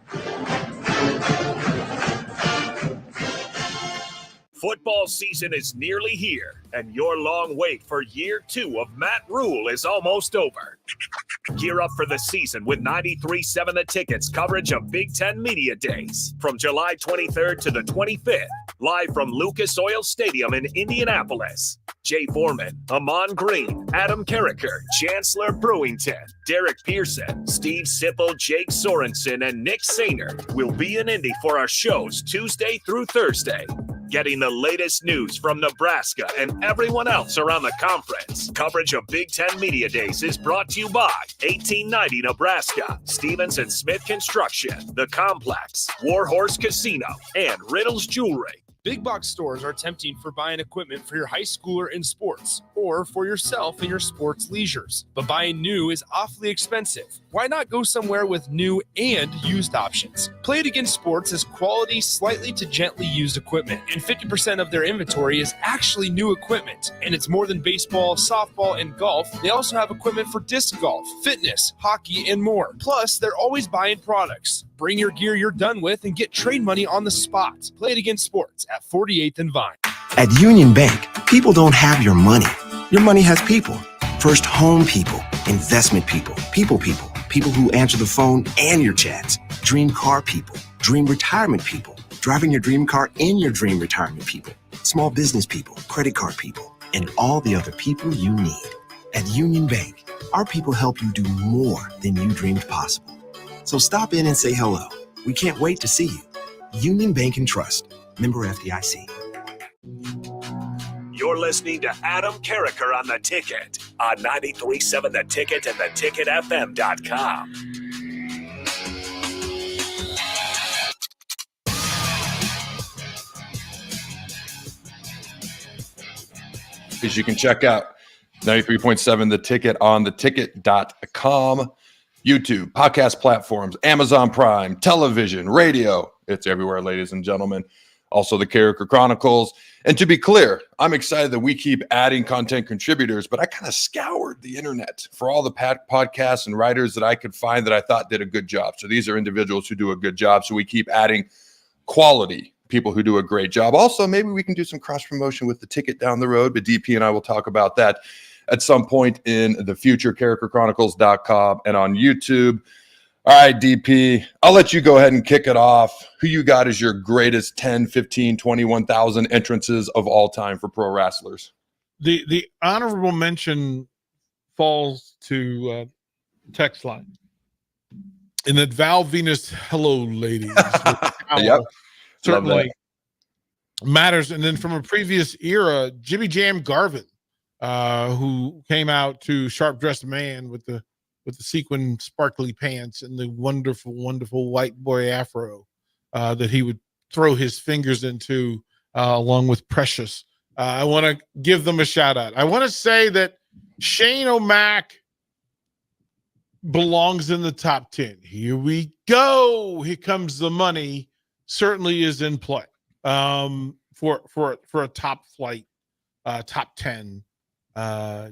Football season is nearly here, and your long wait for year 2 of Matt Rule is almost over. Gear up for the season with 93.7 The Ticket's coverage of Big Ten Media Days from July 23rd to the 25th, live from Lucas Oil Stadium in Indianapolis. Jay Foreman, Amon Green, Adam Carriker, Chancellor Brewington, Derek Pearson, Steve Sipple, Jake Sorensen, and Nick Sainer will be in Indy for our shows Tuesday through Thursday. Getting the latest news from Nebraska and everyone else around the conference. Coverage of Big Ten Media Days is brought to you by 1890 Nebraska, Stevens and Smith Construction, The Complex, Warhorse Casino, and Riddles Jewelry. Big box stores are tempting for buying equipment for your high schooler in sports or for yourself in your sports leisures. But buying new is awfully expensive. Why not go somewhere with new and used options? Play It Again Sports is quality, slightly to gently used equipment, and 50% of their inventory is actually new equipment. And it's more than baseball, softball, and golf. They also have equipment for disc golf, fitness, hockey, and more. Plus, they're always buying products. Bring your gear you're done with and get trade money on the spot. Play It Again Sports at 48th and Vine. At Union Bank, people don't have your money. Your money has people. First home people, investment people, people who answer the phone and your chats, dream car people, dream retirement people, driving your dream car in your dream retirement people, small business people, credit card people, and all the other people you need. At Union Bank, our people help you do more than you dreamed possible. So stop in and say hello. We can't wait to see you. Union Bank and Trust. Member FDIC. You're listening to Adam Carriker on The Ticket on 93.7 The Ticket and theticketfm.com. Because you can check out 93.7 The Ticket on theticket.com, YouTube, podcast platforms, Amazon Prime, television, radio. It's everywhere, ladies and gentlemen. Also the Carriker Chronicles. And to be clear, I'm excited that we keep adding content contributors, but I kind of scoured the internet for all the podcasts and writers that I could find that I thought did a good job. So these are individuals who do a good job. So we keep adding quality people who do a great job. Also, maybe we can do some cross promotion with The Ticket down the road, but DP and I will talk about that at some point in the future. CarrikerChronicles.com and on YouTube. All right, DP, I'll let you go ahead and kick it off. Who you got as your greatest 10, 15, 21,000 entrances of all time for pro wrestlers? The honorable mention falls to text line. And that Val Venus, hello, ladies. Yep. Certainly matters. And then from a previous era, Jimmy Jam Garvin, who came out to Sharp Dressed Man with the sequin sparkly pants and the wonderful, wonderful white boy afro that he would throw his fingers into along with Precious. I want to give them a shout out. I want to say that Shane O'Mac belongs in the top 10. Here we go. Here comes the money. Certainly is in play for a top flight, top 10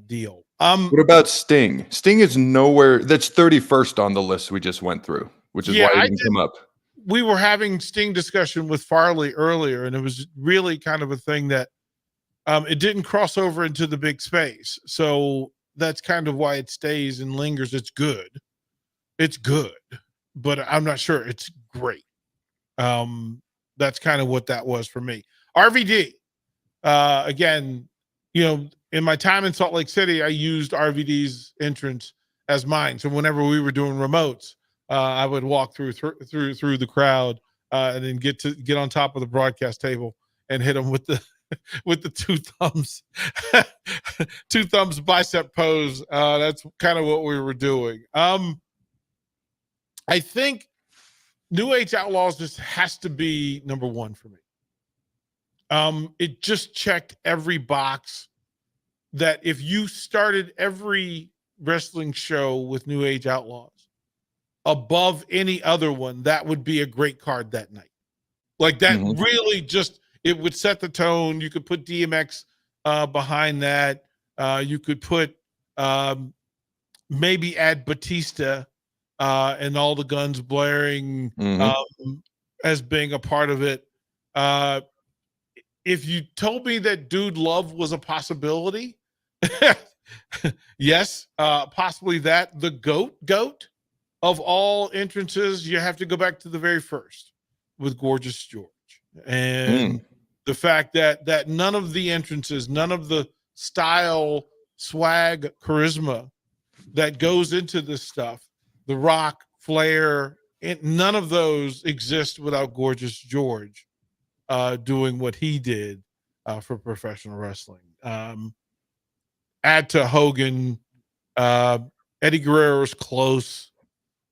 deal. What about Sting? Sting is nowhere. That's 31st on the list we just went through, which is why he didn't come up. We were having Sting discussion with Farley earlier, and it was really kind of a thing that it didn't cross over into the big space. So that's kind of why it stays and lingers. It's good. It's good, but I'm not sure it's great. That's kind of what that was for me. RVD, again, in my time in Salt Lake City, I used RVD's entrance as mine. So whenever we were doing remotes, I would walk through the crowd and then get on top of the broadcast table and hit them with the two thumbs bicep pose. That's kind of what we were doing. I think New Age Outlaws just has to be number one for me. It just checked every box that if you started every wrestling show with New Age Outlaws above any other one, that would be a great card that night. Like that really just, it would set the tone. You could put DMX behind that. You could put maybe add Batista and all the guns blaring as being a part of it. If you told me that Dude Love was a possibility, yes, possibly that. The goat of all entrances, you have to go back to the very first with Gorgeous George. And the fact that none of the entrances, none of the style, swag, charisma that goes into this stuff, The Rock, Flair, none of those exist without Gorgeous George doing what he did for professional wrestling. Add to Hogan, Eddie Guerrero's close,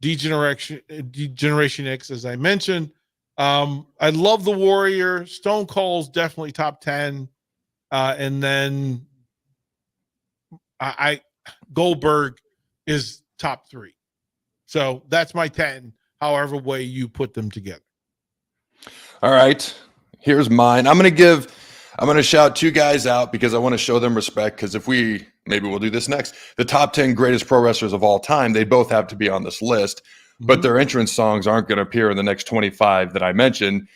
Generation X, as I mentioned. I love the Warrior. Stone Cold's definitely top 10. And then Goldberg is top 3. So that's my 10, however way you put them together. All right. Here's mine. I'm going to shout two guys out because I want to show them respect. Because maybe we'll do this next. The top 10 greatest pro wrestlers of all time, they both have to be on this list, but their entrance songs aren't going to appear in the next 25 that I mentioned,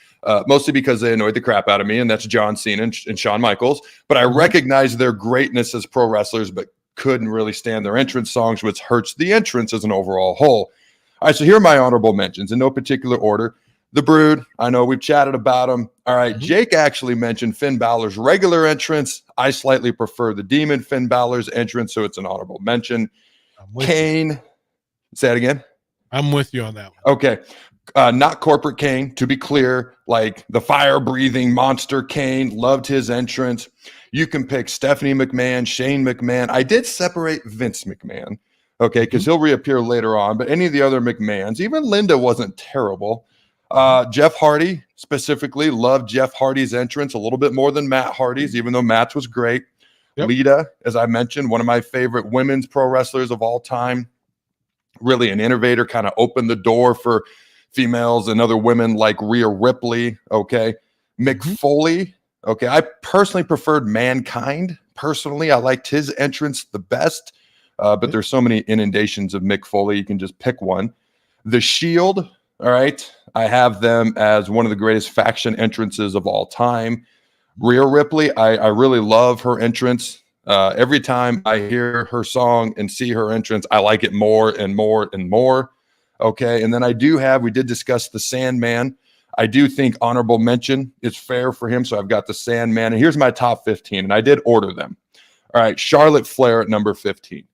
mostly because they annoyed the crap out of me, and that's John Cena and Shawn Michaels. But I recognize their greatness as pro wrestlers, but couldn't really stand their entrance songs, which hurts the entrance as an overall whole. All right, so here are my honorable mentions in no particular order. The Brood, I know we've chatted about them. All right, Jake actually mentioned Finn Balor's regular entrance. I slightly prefer the Demon Finn Balor's entrance, so it's an honorable mention. Kane, say it again. I'm with you on that one. Okay. Not corporate Kane, to be clear, like the fire-breathing monster Kane. Loved his entrance. You can pick Stephanie McMahon, Shane McMahon. I did separate Vince McMahon, okay, because he'll reappear later on. But any of the other McMahons, even Linda wasn't terrible. Jeff Hardy, specifically, loved Jeff Hardy's entrance a little bit more than Matt Hardy's, even though Matt's was great. Yep. Lita, as I mentioned, one of my favorite women's pro wrestlers of all time. Really an innovator, kind of opened the door for females and other women like Rhea Ripley, okay? Mick Foley, okay? I personally preferred Mankind. Personally, I liked his entrance the best, but there's so many inundations of Mick Foley, you can just pick one. The Shield, all right? I have them as one of the greatest faction entrances of all time. Rhea Ripley, I really love her entrance. Every time I hear her song and see her entrance, I like it more and more and more. Okay, and then we did discuss the Sandman. I do think honorable mention is fair for him, so I've got the Sandman. And here's my top 15, and I did order them. All right, Charlotte Flair at number 15.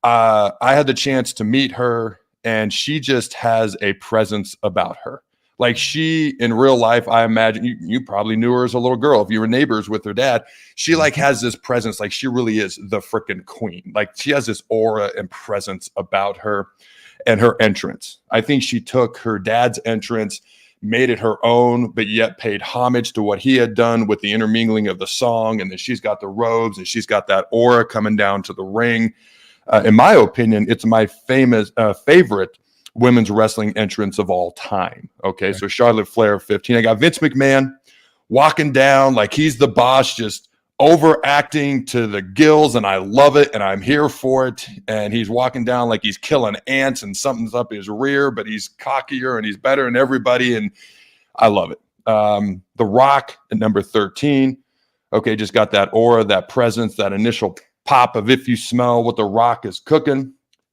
I had the chance to meet her, and she just has a presence about her. Like she, in real life, I imagine, you probably knew her as a little girl. If you were neighbors with her dad, she like has this presence, like she really is the freaking queen. Like she has this aura and presence about her. And her entrance, I think she took her dad's entrance, made it her own, but yet paid homage to what he had done with the intermingling of the song. And then she's got the robes and she's got that aura coming down to the ring. In my opinion, it's my favorite women's wrestling entrance of all time. Okay, so Charlotte Flair, 15. I got Vince McMahon walking down like he's the boss, just overacting to the gills, and I love it, and I'm here for it. And he's walking down like he's killing ants, and something's up his rear, but he's cockier and he's better than everybody, and I love it. The Rock at number 13. Okay, just got that aura, that presence, that initial pop of if you smell what The Rock is cooking.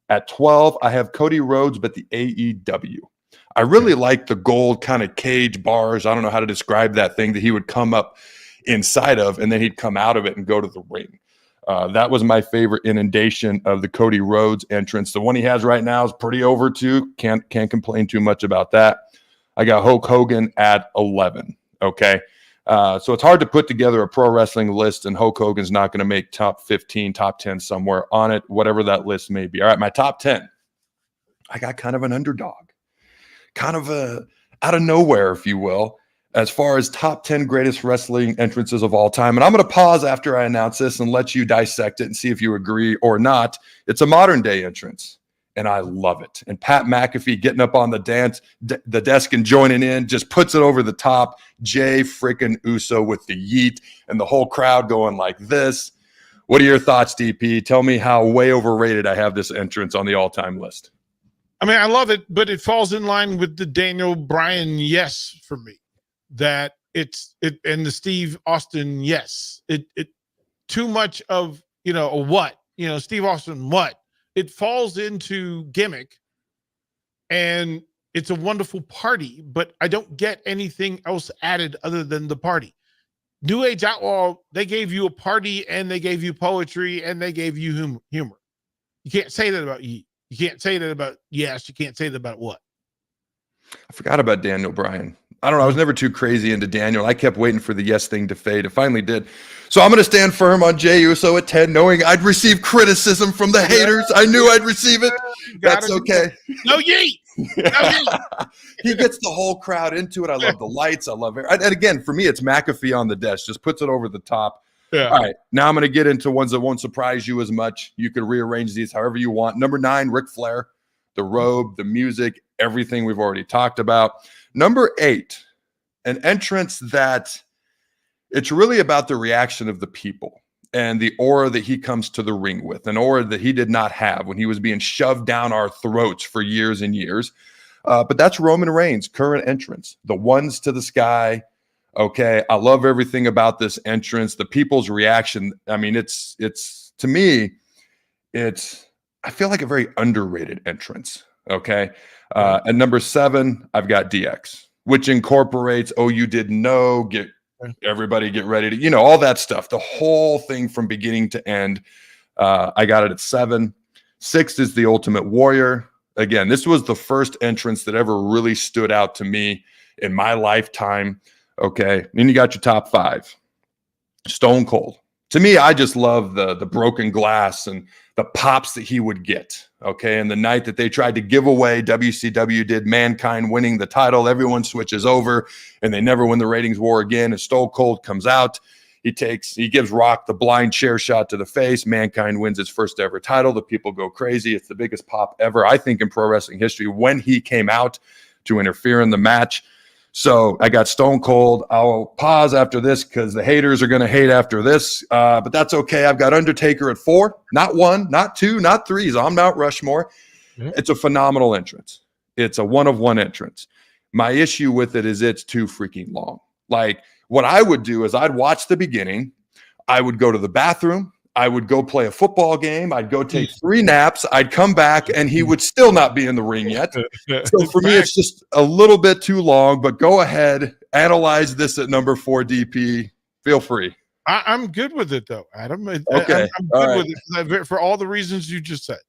At 12, I have Cody Rhodes, but the AEW. I really like the gold kind of cage bars. I don't know how to describe that thing that he would come up inside of, and then he'd come out of it and go to the ring. That was my favorite inundation of the Cody Rhodes entrance. The one he has right now is pretty over too. Can't complain too much about that. I got Hulk Hogan at 11. Okay. So it's hard to put together a pro wrestling list, and Hulk Hogan's not going to make top 15, top 10 somewhere on it, whatever that list may be. All right, my top 10. I got kind of an underdog, kind of out of nowhere, if you will, as far as top 10 greatest wrestling entrances of all time. And I'm going to pause after I announce this and let you dissect it and see if you agree or not. It's a modern day entrance, and I love it. And Pat McAfee getting up on the desk and joining in just puts it over the top. Jay freaking Uso with the yeet and the whole crowd going like this. What are your thoughts, DP? Tell me how way overrated I have this entrance on the all-time list. I mean, I love it, but it falls in line with the Daniel Bryan yes for me. That and the Steve Austin yes. It too much of, a what? Steve Austin what? It falls into gimmick, and it's a wonderful party, but I don't get anything else added other than the party. New Age Outlaw, they gave you a party, and they gave you poetry, and they gave you humor. You can't say that about Yeet. You can't say that about yes. You can't say that about what? I forgot about Daniel Bryan. I don't know. I was never too crazy into Daniel. I kept waiting for the yes thing to fade. It finally did. So I'm going to stand firm on Jey Uso at 10, knowing I'd receive criticism from the haters. I knew I'd receive it. That's okay. No yeet. No yeet. He gets the whole crowd into it. I love the lights. I love it. And again, for me, it's McAfee on the desk. Just puts it over the top. Yeah. All right. Now I'm going to get into ones that won't surprise you as much. You can rearrange these however you want. Number 9, Ric Flair. The robe, the music, everything we've already talked about. Number 8, an entrance that it's really about the reaction of the people and the aura that he comes to the ring with, an aura that he did not have when he was being shoved down our throats for years and years. But that's Roman Reigns' current entrance, the ones to the sky. Okay, I love everything about this entrance. The people's reaction. I mean, it's to me, I feel like a very underrated entrance. Okay. At number 7, I've got DX, which incorporates, oh, you didn't know, everybody get ready to, all that stuff, the whole thing from beginning to end. I got it at 7. 6 is the Ultimate Warrior. Again, this was the first entrance that ever really stood out to me in my lifetime. Okay. Then you got your top 5. Stone Cold. To me, I just love the broken glass and the pops that he would get. Okay. And the night that they tried to give away, WCW did, Mankind winning the title, everyone switches over and they never win the ratings war again. And Stone Cold comes out. He gives Rock the blind chair shot to the face. Mankind wins his first ever title. The people go crazy. It's the biggest pop ever, I think, in pro wrestling history when he came out to interfere in the match. So I got Stone Cold. I'll pause after this because the haters are going to hate after this, but that's okay. I've got Undertaker at 4, not 1, not 2, not 3. So I'm Mount Rushmore. It's a phenomenal entrance. It's a one-of-one entrance. My issue with it is it's too freaking long. Like, what I would do is I'd watch the beginning. I would go to the bathroom. I would go play a football game. I'd go take 3 naps. I'd come back and he would still not be in the ring yet. So for me, it's just a little bit too long, but go ahead, analyze this at number 4, DP. Feel free. I'm good with it though, Adam. Okay. I'm good with it for all the reasons you just said.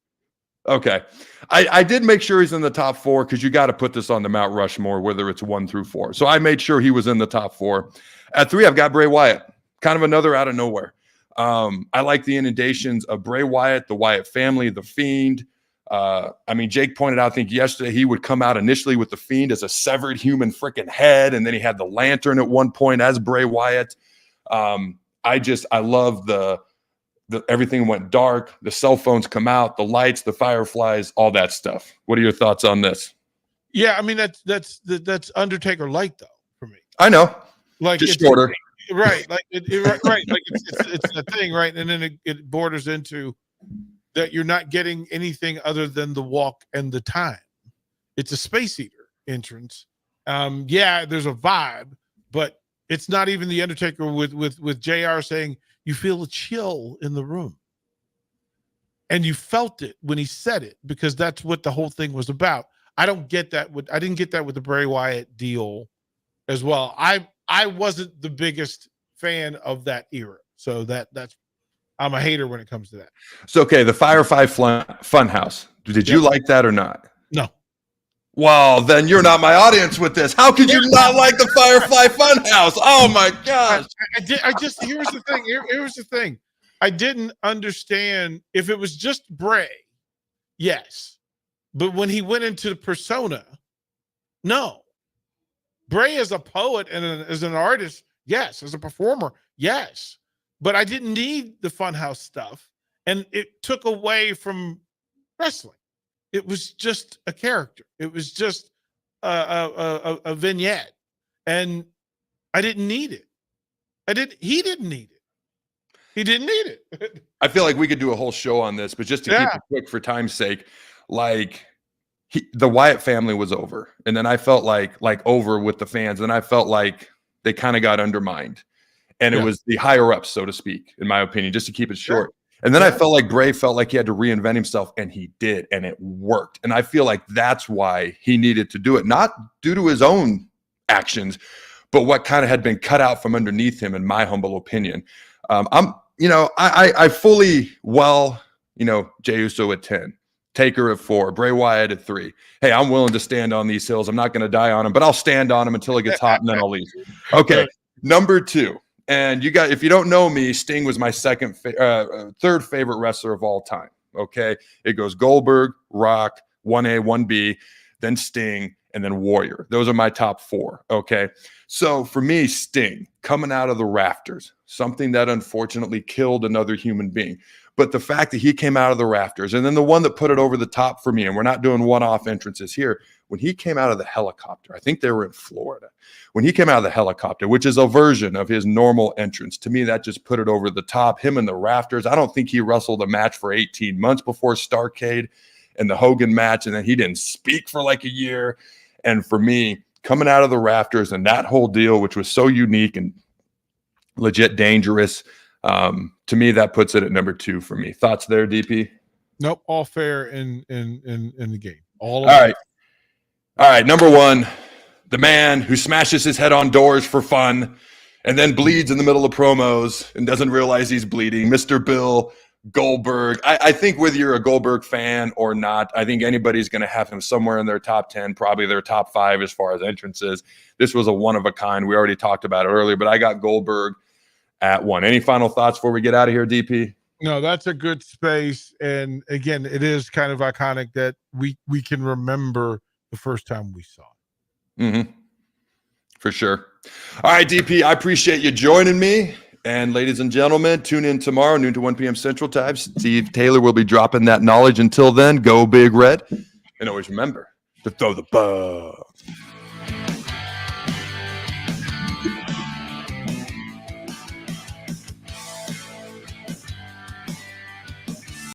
Okay. I did make sure he's in the top 4 because you got to put this on the Mount Rushmore, whether it's 1 through 4. So I made sure he was in the top 4. At 3, I've got Bray Wyatt, kind of another out of nowhere. I like the inundations of Bray Wyatt, the Wyatt family, the Fiend. Jake pointed out, I think yesterday, he would come out initially with the Fiend as a severed human freaking head, and then he had the lantern at one point as Bray Wyatt. I love the everything went dark. The cell phones come out, the lights, the fireflies, all that stuff. What are your thoughts on this? Yeah, I mean that's Undertaker light though for me. I know, like just shorter. Right, like right, like it's a thing, right? And then it borders into that you're not getting anything other than the walk and the time. It's a space eater entrance. Yeah, there's a vibe, but it's not even the Undertaker with JR saying you feel a chill in the room, and you felt it when he said it because that's what the whole thing was about. I didn't get that with the Bray Wyatt deal as well. I wasn't the biggest fan of that era. So that's I'm a hater when it comes to that. So, okay, the Firefly Funhouse. Did you like that or not? No. Well, then you're not my audience with this. How could you not like the Firefly Funhouse? Oh, my gosh. Here's the thing. Here's the thing. I didn't understand if it was just Bray. Yes. But when he went into the persona, no. Bray as a poet and as an artist, yes. As a performer, yes. But I didn't need the Funhouse stuff, and it took away from wrestling. It was just a character. It was just a vignette, and I didn't need it. He didn't need it. He didn't need it. I feel like we could do a whole show on this, but just to keep it quick for time's sake, like the Wyatt family was over, and then I felt like over with the fans, and I felt like they kind of got undermined, and it was the higher ups, so to speak, in my opinion, just to keep it short. And then I felt like Bray felt like he had to reinvent himself, and he did, and it worked. And I feel like that's why he needed to do it, not due to his own actions, but what kind of had been cut out from underneath him, in my humble opinion. I fully Jey Uso at 10. Taker at 4, Bray Wyatt at 3. Hey, I'm willing to stand on these hills. I'm not going to die on them, but I'll stand on them until it gets hot, and then I'll leave. Okay, number 2. And you got, if you don't know me, Sting was my third favorite wrestler of all time. Okay, it goes Goldberg, Rock, 1A, 1B, then Sting, and then Warrior. Those are my top 4. Okay, so for me, Sting coming out of the rafters, something that unfortunately killed another human being. But the fact that he came out of the rafters, and then the one that put it over the top for me, and we're not doing one-off entrances here, when he came out of the helicopter, I think they were in Florida, when he came out of the helicopter, which is a version of his normal entrance, to me, that just put it over the top, him in the rafters. I don't think he wrestled a match for 18 months before Starrcade and the Hogan match, and then he didn't speak for like a year. And for me, coming out of the rafters and that whole deal, which was so unique and legit dangerous, to me, that puts it at number 2 for me. Thoughts there, DP? Nope, all fair in the game. All right. Number 1, the man who smashes his head on doors for fun and then bleeds in the middle of promos and doesn't realize he's bleeding, Mr. Bill Goldberg. I think whether you're a Goldberg fan or not, I think anybody's going to have him somewhere in their top 10, probably their top 5 as far as entrances. This was a one of a kind. We already talked about it earlier, but I got Goldberg at 1. Any final thoughts before we get out of here, DP? No, that's a good space. And again, it is kind of iconic that we can remember the first time we saw it. Mm-hmm. For sure. All right, DP, I appreciate you joining me. And ladies and gentlemen, tune in tomorrow, noon to 1 p.m. Central Time. Steve Taylor will be dropping that knowledge. Until then, go Big Red. And always remember to throw the bug.